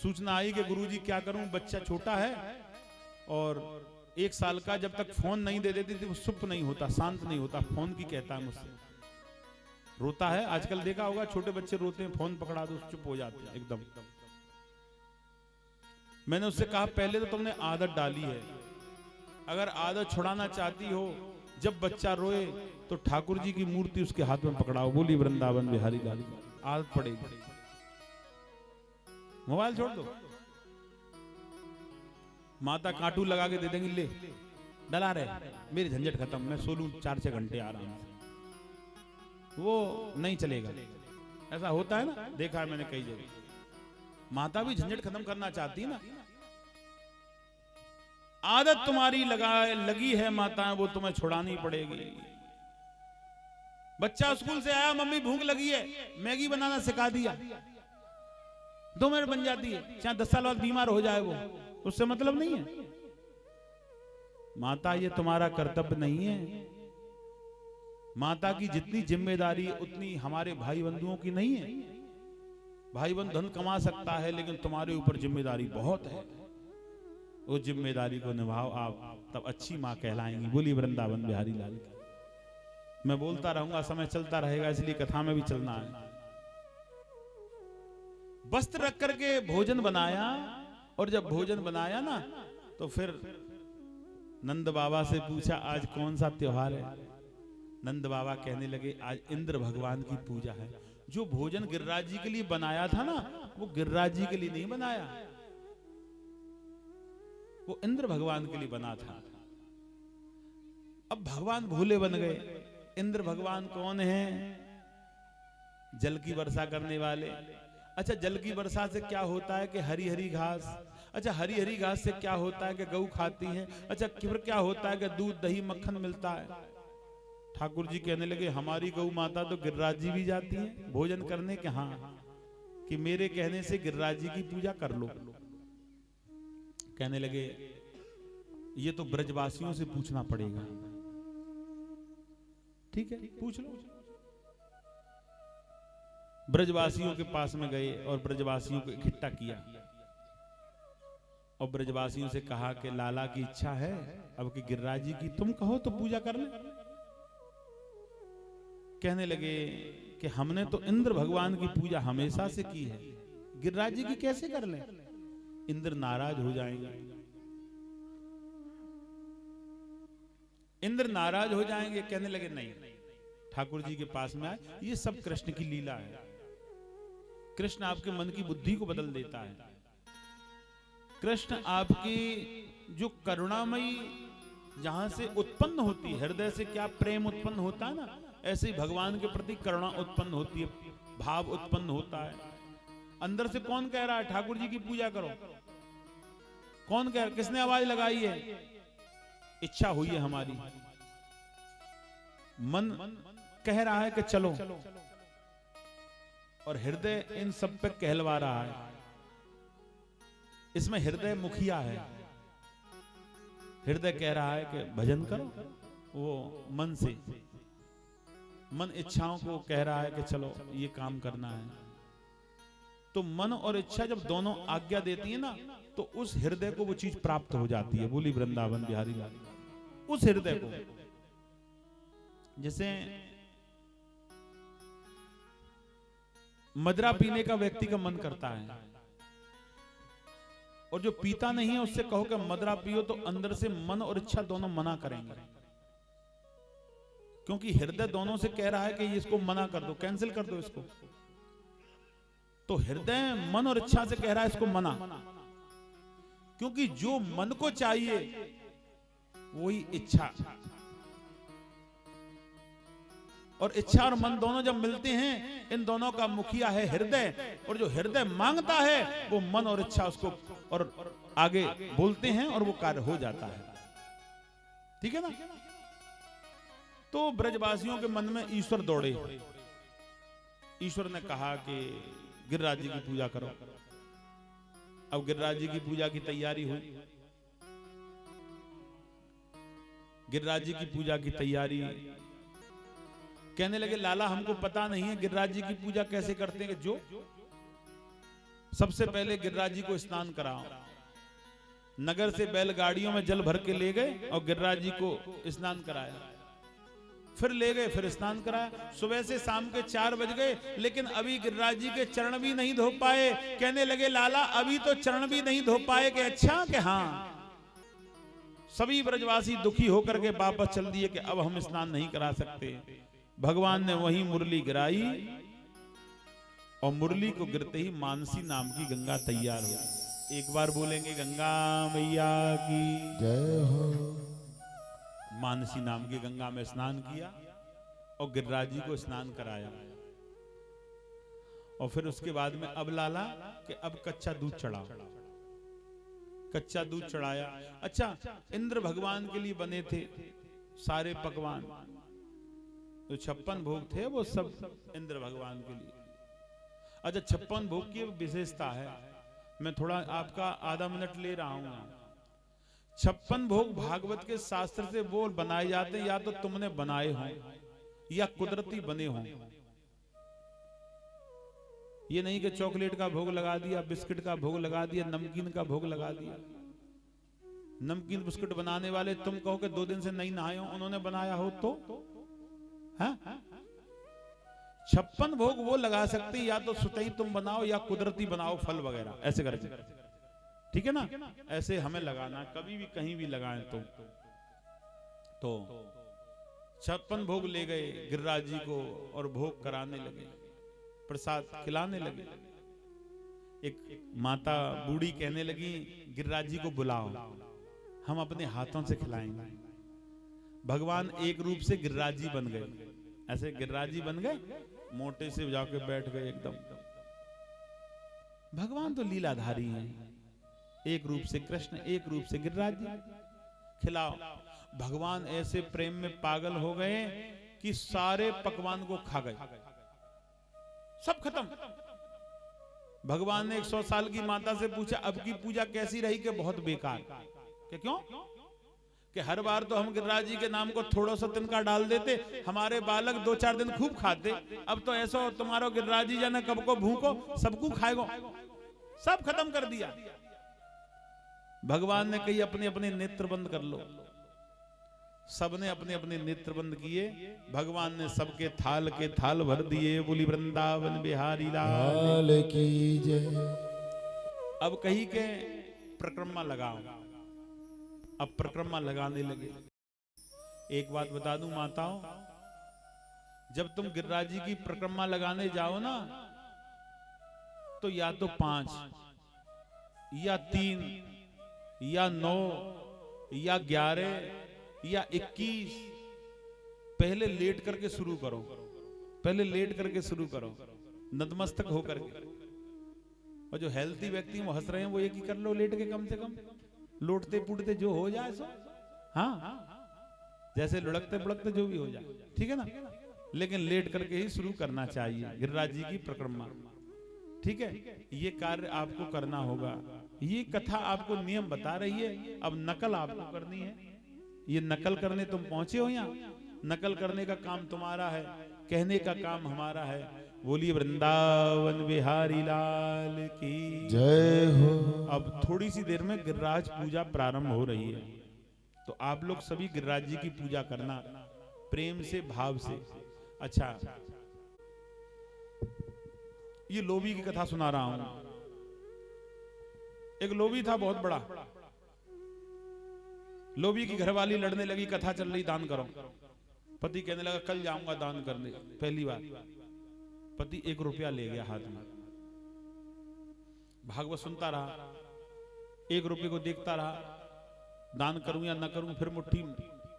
सूचना आई कि गुरुजी क्या करूं, बच्चा छोटा है और 1 साल का, जब तक फोन नहीं दे देती थी वो चुप नहीं होता, शांत नहीं होता, फोन की कहता है मुझसे, रोता है। आजकल देखा होगा छोटे बच्चे रोते हैं, फोन पकड़ा दो चुप हो जाते हैं एकदम। मैंने उससे कहा पहले तो तुमने आदत डाली है, अगर आदत छुड़ाना चाहती हो, जब बच्चा रोए तो ठाकुर जी की मूर्ति उसके हाथ में पकड़ाओ। बोली वृंदावन बिहारी लाल। आदत पड़ेगी। मोबाइल छोड़ दो, माता कांटू लगा के दे देंगी, ले डला रहे, मेरी झंझट खत्म, मैं सो लूं 4-6 घंटे आराम से। वो नहीं चलेगा। ऐसा होता है ना, देखा है मैंने कई जगह। माता भी झंझट खत्म करना चाहती है ना। आदत तुम्हारी लगी है माता, वो तुम्हें छुड़ानी पड़ेगी। बच्चा स्कूल से आया, मम्मी भूख लगी है, मैगी बनाना सिखा दिया, 2 मिनट बन जाती है। चाहे 10 साल बाद बीमार हो जाए वो, उससे मतलब नहीं है। माता, ये तुम्हारा कर्तव्य नहीं है। माता की जितनी जिम्मेदारी उतनी हमारे भाई बंधुओं की नहीं है। भाई बंधु धन कमा सकता है, लेकिन तुम्हारे ऊपर जिम्मेदारी बहुत है। उस जिम्मेदारी को निभाओ आप, तब अच्छी माँ कहलाएंगी। बोली वृंदावन बिहारी लाल की। मैं बोलता रहूंगा, समय चलता रहेगा, इसलिए कथा में भी चलना है। वस्त्र रख करके भोजन बनाया, और जब भोजन बनाया ना, तो फिर नंद बाबा से पूछा, आज कौन सा त्योहार है? नंद बाबा कहने लगे, आज इंद्र भगवान की पूजा है। जो भोजन गिरिराज जी के लिए बनाया था ना, वो गिरिराज जी के लिए नहीं बनाया, वो इंद्र भगवान के लिए बना था। अब भगवान भोले बन गए। इंद्र भगवान कौन है? जल की वर्षा करने वाले। अच्छा, जल की वर्षा से क्या होता है कि हरी हरी घास। अच्छा, हरी हरी घास से क्या होता है कि गऊ खाती है। अच्छा, फिर क्या होता है कि दूध दही मक्खन मिलता है। ठाकुर जी कहने लगे, हमारी गौ माता तो गिरिराज जी भी जाती है भोजन करने के। हाँ, कि मेरे कहने से गिरिराज जी की पूजा कर लो। कहने लगे, ये तो ब्रजवासियों से पूछना पड़ेगा। ठीक है, पूछ लो। ब्रजवासियों के पास में गए और ब्रजवासियों को इकट्ठा किया, और ब्रजवासियों से कहा कि लाला की इच्छा है अब कि गिरिराज जी की तुम कहो तो पूजा कर ले। कहने लगे कि हमने तो इंद्र भगवान की पूजा हमेशा से की है, गिरिराज जी की कैसे कर लें? इंद्र नाराज हो जाएंगे। इंद्र नाराज हो जाएंगे। कहने लगे, नहीं। ठाकुर जी के पास में आए, ये सब कृष्ण की लीला है। कृष्ण आपके मन की बुद्धि को बदल देता है। कृष्ण आपकी जो करुणामयी जहां से उत्पन्न होती है, हृदय से क्या प्रेम उत्पन्न होता है ना, ऐसे ही भगवान के प्रति करुणा उत्पन्न होती है, भाव उत्पन्न होता है। अंदर से कौन कह रहा है ठाकुर जी की पूजा करो? कौन कह रहा? किसने आवाज लगाई है? इच्छा हुई है हमारी, मन कह रहा है कि चलो, और हृदय इन सब पे कहलवा रहा है। इसमें हृदय मुखिया है। हृदय कह रहा है कि भजन करो, वो मन से, मन इच्छाओं को कह रहा है कि चलो ये काम करना है। तो मन और इच्छा जब दोनों आज्ञा देती है ना, तो उस हृदय को वो चीज प्राप्त हो जाती है। बोली वृंदावन बिहारी लाल। उस हृदय को, जैसे मदरा पीने का व्यक्ति का मन करता है, और जो पीता नहीं है उससे कहो कि मदरा पियो, तो अंदर से मन और इच्छा दोनों मना करेंगे, क्योंकि हृदय दोनों से कह रहा है कि इसको मना कर दो, कैंसिल कर दो इसको। तो हृदय मन और इच्छा से कह रहा है इसको मना, क्योंकि जो मन को चाहिए वही इच्छा, और इच्छा और मन दोनों जब मिलते हैं, इन दोनों का मुखिया है हृदय, और जो हृदय मांगता है वो मन और इच्छा उसको और आगे बोलते हैं, और वो कार्य हो जाता है। ठीक है ना? तो ब्रजवासियों के मन में ईश्वर दौड़े। ईश्वर ने कहा कि गिरिराज जी की पूजा करो। अब गिरिराज जी की पूजा की तैयारी हुई। गिरिराज जी की पूजा की तैयारी, कहने लगे, लाला हमको पता नहीं है गिरिराज जी की पूजा कैसे करते हैं। जो सबसे पहले गिरिराज जी को स्नान कराओ। नगर से बैलगाड़ियों में जल भर के ले गए और गिरिराज जी को स्नान कराया। फिर ले गए, फिर स्नान कराया। सुबह से शाम के 4 बज गए, लेकिन अभी गिरिराज जी के चरण भी नहीं धो पाए। कहने लगे, लाला अभी तो चरण भी नहीं धो पाए। कि अच्छा, कि हाँ। सभी ब्रजवासी दुखी होकर के वापस चल दिए कि अब हम स्नान नहीं करा सकते। भगवान ने वही मुरली गिराई, और मुरली को गिरते ही मानसी नाम की गंगा तैयार हो। एक बार बोलेंगे, गंगा मैया की जय हो। मानसी नाम की गंगा में स्नान किया और गिरिराज जी को स्नान कराया। और फिर उसके बाद में अब लाला कि अब कच्चा दूध चढ़ाओ। कच्चा दूध चढ़ाया। अच्छा, इंद्र भगवान के लिए बने थे सारे पकवान, जो 56 भोग थे वो सब इंद्र भगवान के लिए। अच्छा, 56 भोग की विशेषता है, मैं थोड़ा आपका आधा मिनट ले रहा हूं। 56 भोग भागवत के शास्त्र से वो बनाए जाते हैं, या तो तुमने बनाए हो या कुदरती बने हो। ये नहीं कि चॉकलेट का भोग लगा दिया, बिस्किट का भोग लगा दिया, नमकीन का भोग लगा दिया। नमकीन बिस्कुट बनाने वाले तुम कहो कि 2 दिन से नहीं नहाए हो, उन्होंने बनाया हो तो? हाँ? 56 भोग वो लगा सकते, या तो स्वतः ही तुम बनाओ या कुदरती बनाओ फल वगैरह ऐसे करके, ठीक है ना? ऐसे हमें लगाना, कभी भी कहीं भी लगाएं तो 56 भोग ले गए गिरिराज जी को और भोग कराने लगे, प्रसाद खिलाने लगे। एक माता बूढ़ी कहने लगी गिरिराज जी को बुलाओ, हम अपने हाथों से खिलाएंगे। भगवान एक रूप से गिरिराज जी बन गए, ऐसे गिरिराज जी बन गए, मोटे से जाके बैठ गए एकदम। भगवान तो लीलाधारी हैं, एक रूप से कृष्ण, एक रूप से गिरिराज जी। खिलाओ। भगवान ऐसे प्रेम में पागल हो गए कि सारे पकवान को खा गए, सब खत्म। भगवान ने 100 साल की माता से पूछा अब की पूजा कैसी रही? कि बहुत बेकार। कि क्यों? कि हर बार तो हम गिरिराज जी के नाम को थोड़ा सा तिनका डाल देते, हमारे बालक 2-4 दिन खूब खाते, अब तो ऐसा तुम्हारा गिरिराज जी जाने कब को भूखो, सबको खाएगो, सब खत्म कर दिया। भगवान ने कही अपने अपने नेत्र बंद कर लो। सबने अपने अपने नेत्र बंद किए, भगवान ने सबके थाल के थाल भर दिए। बोली वृंदावन बिहारी लाल की जय। अब कही के प्रक्रमा लगाओ, अब प्रक्रमा लगाने लगे। एक बात बता दूं माताओं, जब तुम गिरिराज जी की प्रक्रमा लगाने जाओ ना, तो या तो 5 या 3 या 9 या 11 या 21 पहले लेट करके शुरू करो, पहले लेट करके शुरू करो, नतमस्तक होकर के। और जो हेल्थी व्यक्ति वो हंस रहे हैं, वो एक ही कर लो लेट के, कम से कम लोटते पुटते जो हो जाए सो, हाँ जैसे लुढ़कते बुढ़कते जो भी हो जाए, ठीक है ना? लेकिन लेट करके ही शुरू करना चाहिए गिरिराज जी की प्रक्रमा, ठीक है? ये कार्य आपको करना होगा। ये कथा आपको नियम बता रही है, अब नकल आपको करनी है। ये नकल करने तुम पहुंचे हो, यहाँ नकल करने का काम तुम्हारा है, कहने का काम हमारा है। बोलिए वृंदावन बिहारी लाल की जय हो। अब थोड़ी सी देर में गिरिराज पूजा प्रारंभ हो रही है, तो आप लोग सभी गिरिराज जी की पूजा करना प्रेम से, भाव से। अच्छा, ये लोभी की कथा सुना रहा हूं। एक लोभी था बहुत बड़ा, लोभी की घरवाली लड़ने लगी, कथा चल रही दान करो। पति कहने लगा कल जाऊंगा दान करने। पहली बार पति 1 रुपया ले गया हाथ में, भागवत सुनता रहा, 1 रुपये को देखता रहा, दान करूं या ना करूं, फिर मुट्ठी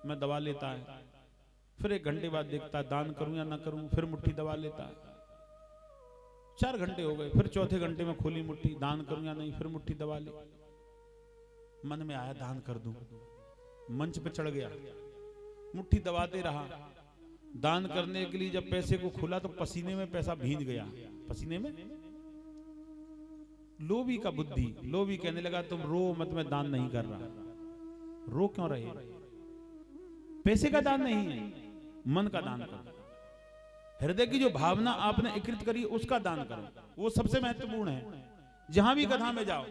में दबा लेता है। फिर 1 घंटे बाद देखता है दान करूं या ना करूं, फिर मुट्ठी दबा लेता है। 4 घंटे हो गए, फिर चौथे घंटे में खोली मुट्ठी, दान करूं या नहीं, फिर मुट्ठी दबा ली। मन में आया दान कर दूं, मंच पे चढ़ गया, मुट्ठी दबाते रहा। दान करने के लिए जब पैसे को खुला तो पसीने में पैसा भीग गया, पसीने में। लोभी का बुद्धि, लोभी कहने लगा तुम रो मत, मैं दान नहीं कर रहा। रो क्यों रहे? पैसे का दान नहीं है, मन का दान करो। हृदय की जो भावना आपने एकत्रित करी उसका दान करो, वो सबसे महत्वपूर्ण है। जहां भी कथा में जाओ,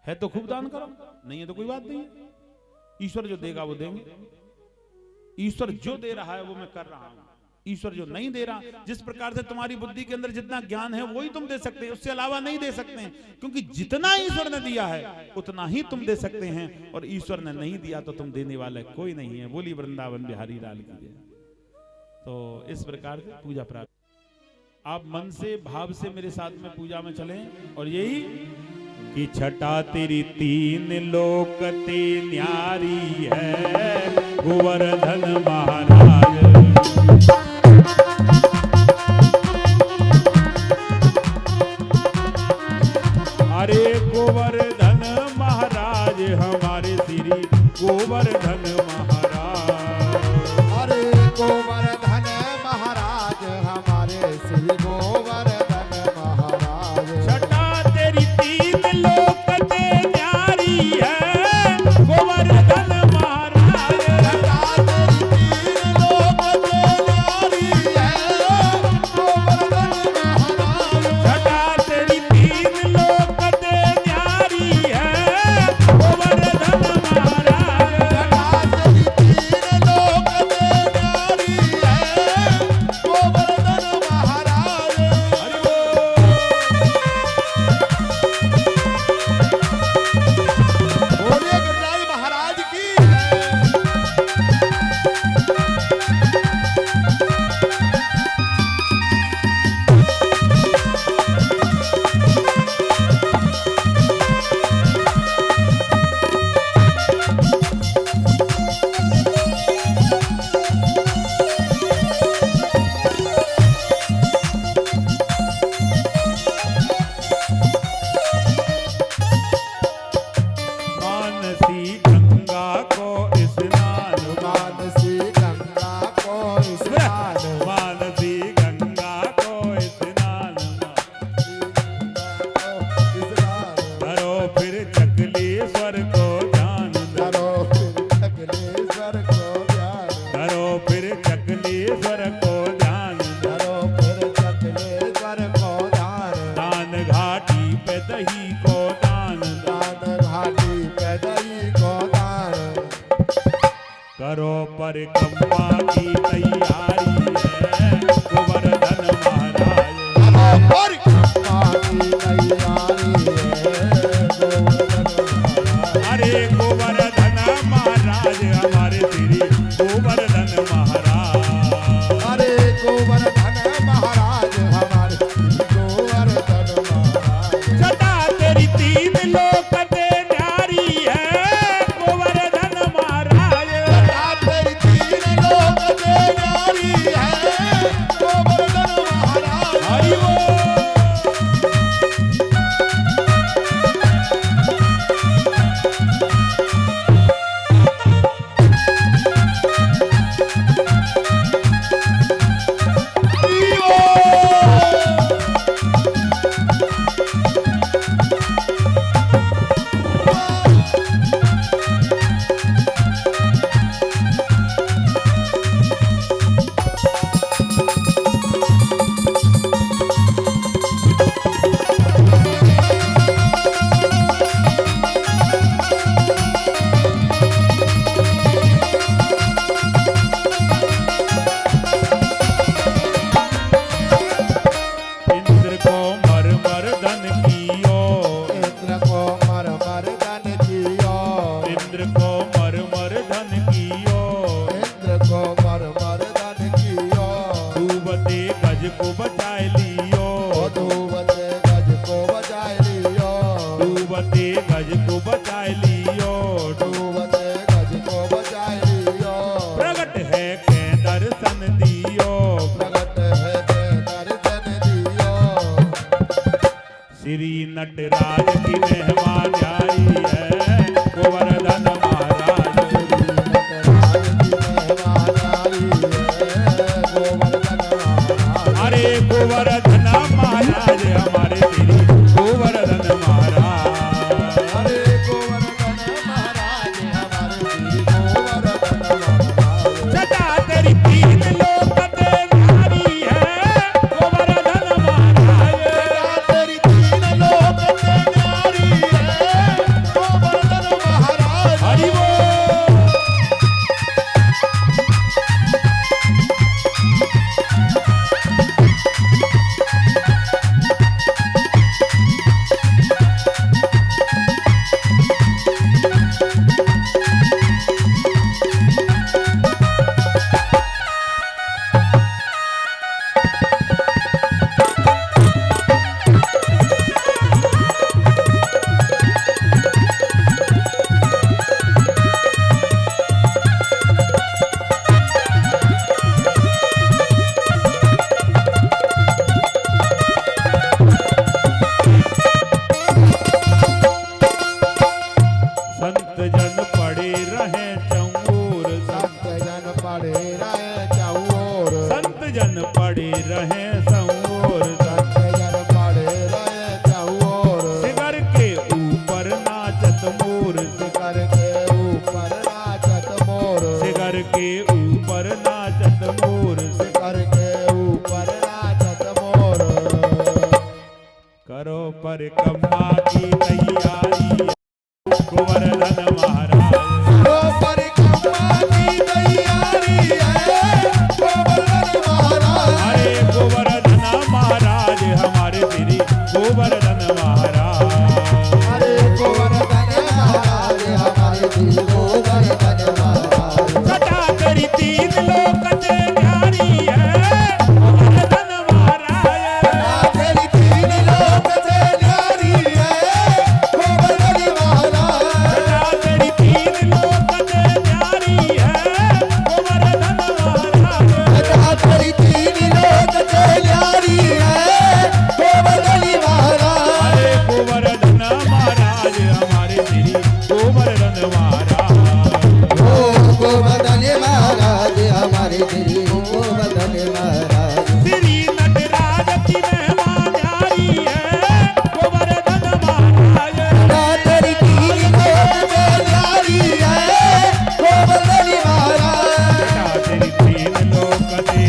है तो खूब दान करो, नहीं है तो कोई बात नहीं। ईश्वर जो देगा वो देंगे। ईश्वर जो दे रहा है वो मैं कर रहा हूं, ईश्वर जो नहीं दे रहा, जिस प्रकार से तुम्हारी बुद्धि के अंदर जितना ज्ञान है वही तुम दे सकते हैं, उससे अलावा नहीं दे सकते हैं। क्योंकि जितना ईश्वर ने दिया है उतना ही तुम दे सकते हैं, और ईश्वर ने नहीं दिया तो तुम देने वाले कोई नहीं है। बोली वृंदावन बिहारी लाल की जय। तो इस प्रकार से पूजा प्राप्त, आप मन से, भाव से मेरे साथ में पूजा में चलें। और यही कि छटा तेरी 3 लोक ते न्यारी है, गोवर्धन महाराज। अरे गोवर्धन महाराज हमारे श्री गोवर्धन महाराज। अरे गोवर्धन चकलेश्वर को ध्यान, करो फिर चकलेश्वर को ध्यान, दान घाटी पे दही को दान, दान घाटी पे दही को दान, करो परिक्रमा की तैयारी है गोवर्धन महाराज। परिक्रमा की तैयारी है गोवर्धन महाराज। अरे गोवर्धन महाराज हमारे श्री गोवर्धन महाराज। अरे गोवर्धन महाराज हमारे गोवर्धन महाराज। सदा तेरी तीन लोक ते न्यारी है गोवर्धन महाराज। सदा तेरी तीन लोक ते न्यारी है गोवर्धन महाराज। हरि बोल। इंद्र को मर मर धन कियो, इंद्र को मर मर धन कियो, इंद्र को मर मर धन कियो, इंद्र को मर मर धन कियो, डूबते गज को बचाए लियो, डूबते गज को बचाए लियो, डूबते गज को बचाए लियो, डूबते गज को बचाए लियो, प्रगट है के दर्शन दियो, प्रगट है के दर्शन दियो, श्री नटराज की मेहमान आई है गोवर्धन महाराज। नटराज की मेहमान आई है गोवर्धन महाराज। अरे गोवर्धन महाराज हमारे श्री गोवर्धन महाराज। अरे गोवर्धन महाराज हमारे श्री गोवर्धन महाराज। सदा तेरी तीन लोक ते न्यारी है गोवर्धन महाराज। सदा तेरी तीन लोक ते न्यारी है गोवर्धन महाराज। हरि बोल। संत जन पड़े रहे चौर, संत जन पड़े रहे चौर, संत जन पड़े रहे सौर, संत जन पड़े रहे चौर, शिखर के ऊपर नाचत मोर, शिखर के ऊपर नाचत मोर, शिखर के ऊपर नाचत मोर, शिखर के ऊपर नाचत मोर। करो परिक्रमा की तैयारी गोवर्धन महाराज। वो परिक्रमा की तैयारी है गोवर्धन महाराज। अरे गोवर्धन महाराज हमारे श्री गोवर्धन महाराज। अरे गोवर्धन महाराज हमारे श्री गोवर्धन महाराज। सदा तेरी तीन लोक ते न्यारी है गोवर्धन महाराज। सदा तेरी तीन लोक ते न्यारी है गोवर्धन महाराज। सदा तेरी तीन लोक ते न्यारी है गोवर्धन महाराज। सदा तेरी तीन लोक ते न्यारी है गोवर्धन महाराज। अरे गोवर्धन महाराज हमारे श्री गोवर्धन महाराज। ओ गोवर्धन महाराज हमारे श्री गोवर्धन महाराज। श्री नटराज की मेहमान आई है गोवर्धन महाराज। सदा तेरी तीन लोक ते न्यारी है गोवर्धन महाराज। सदा तेरी तीन लोक ते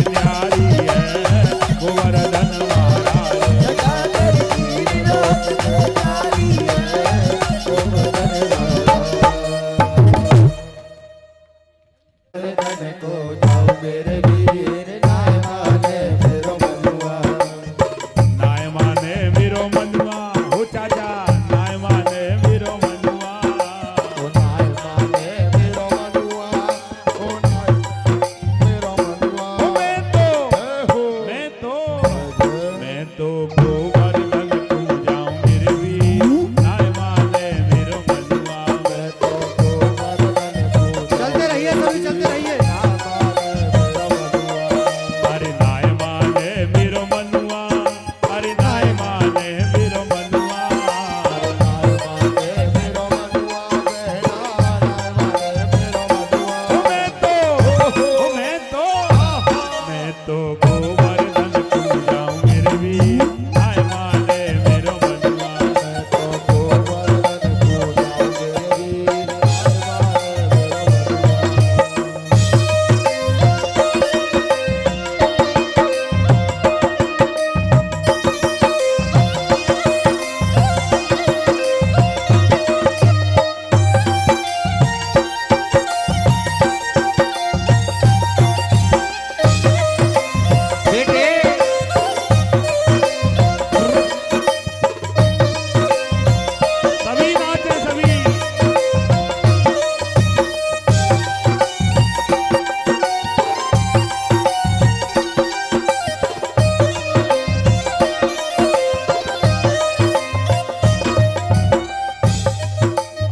मेरे वीर नाय माने मेरो मनुआ नाय माने मेरो मनुआ हो चाचा नाय माने मेरो मनुआ ओ नाय माने मेरो मनुआ ओ नाय मेरो मनुआ ओ मैं तो गोवर्धन पूजाऊं मेरे वीर नाय माने मेरो मनुआ मैं तो गोवर्धन पूजा चलते रहिए सभी चलते रहिए अरे नाय माने मेरो मनुआ अरे नाय माने मेरो मनुआ मैं तो गोवर्धन पूजाऊं मेरे वीर नाय माने मेरो मनुआ बेटे सभी नाचे सभी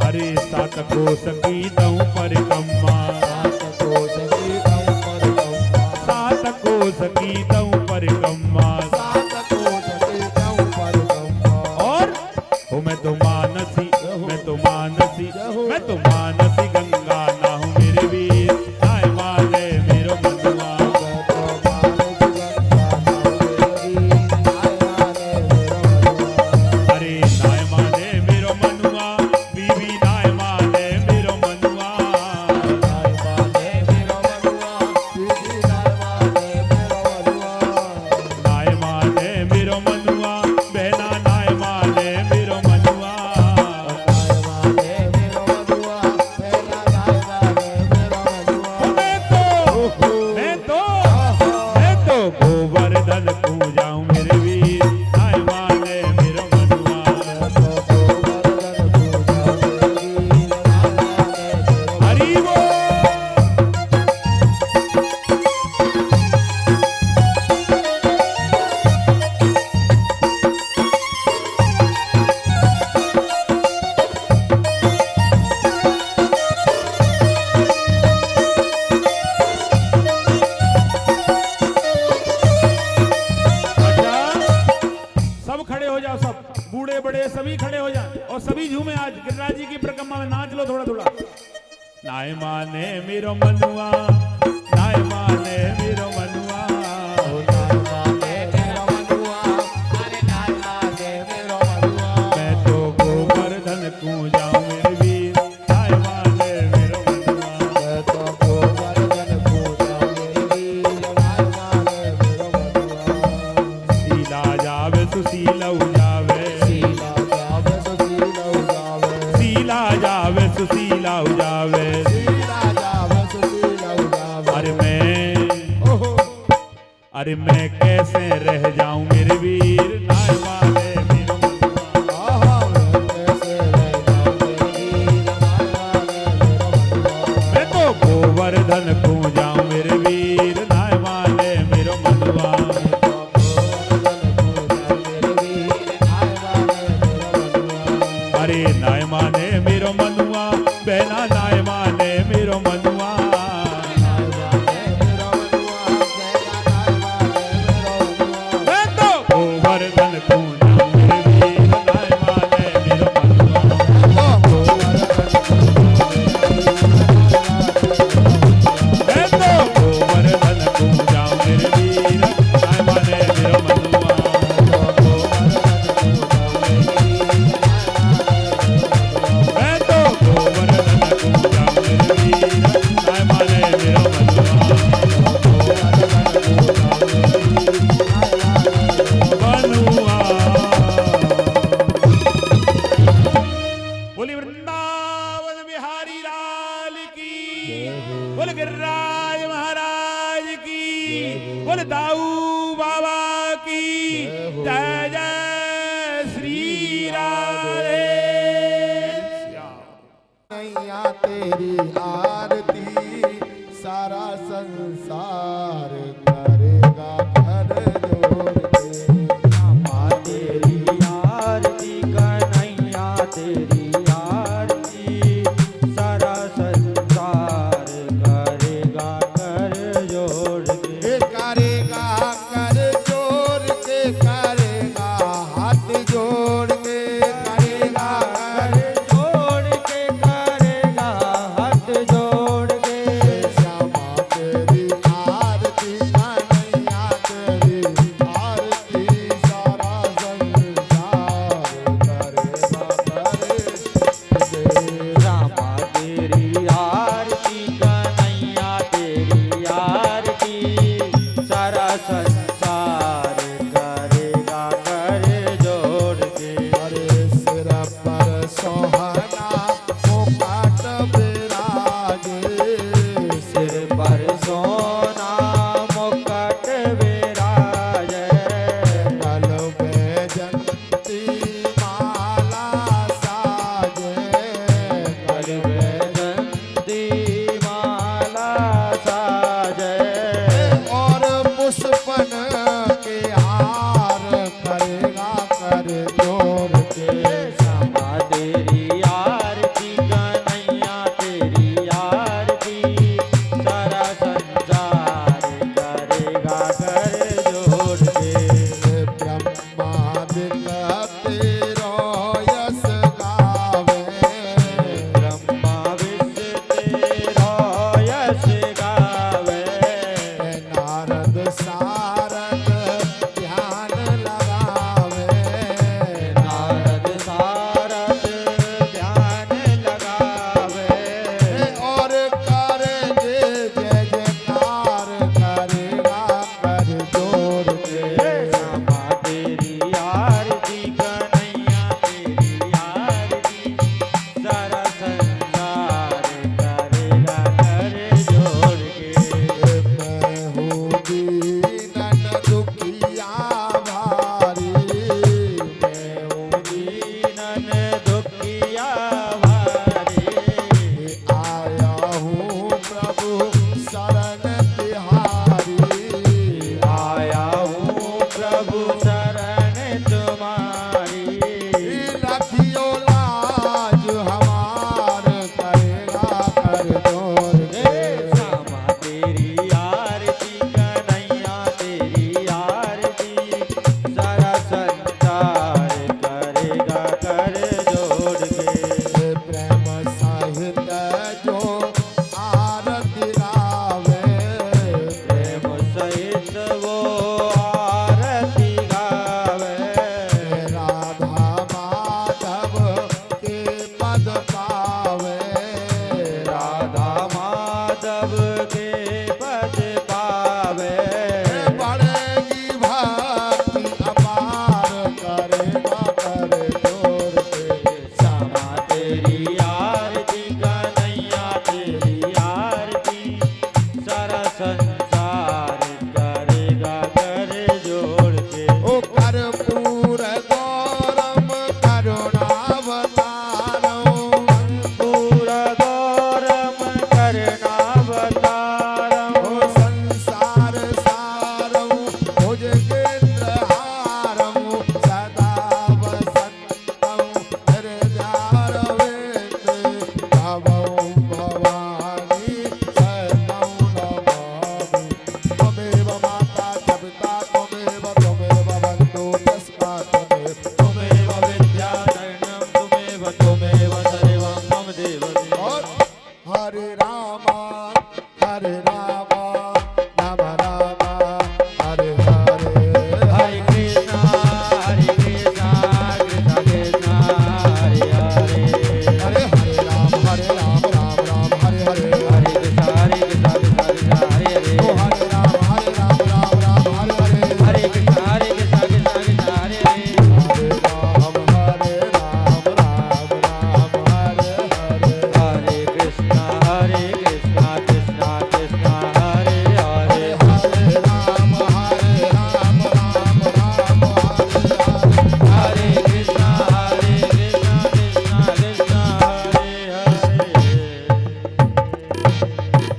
अरे सात कोस की दऊं परिक्रमा सात कोस की दऊं परिक्रमा और हो मैं तो मानसी गंगा ना हूँ मेरे वीर नाय माने मेरो मनुआ अरे नाय माने मेरो मनुआ बीवी नाय माने मेरो मनुआ नाय माने मेरो मनुआ बहना नाय माने मेरो मनुआ मैं तो गोवर्धन पूजाऊं मेरे वीर नाय माने मेरो मनुआ हरि बोल सब खड़े हो जाओ, सब बूढ़े बड़े सभी खड़े हो जाओ और सभी झूमे। आज गिरिराज जी की परिक्रमा में नाच लो थोड़ा थोड़ा। नाय माने मेरो मनुआ, नाय माने मेरो मनुआ, मैं तो गोवर्धन को जाऊं मेरे वीर, नाय माने मेरो मनुआ, सीला जावे सुशीला उजावे, सीला जावे सुशीला उजावे। अरे मैं कैसे रह जाऊं मेरे वीर, नाय माने मेरो मनुआ, मैं तो गोवर्धन को जाऊं मेरे वीर, नाय माने मेरो मनुआ। अरे नाय माने मेरो मनुआ, बहना नाय माने मेरो मनुआ, मैं तो गोवर्धन बोले दाऊ बाबा की जय जय श्री राधे श्याम। नैया तेरी आ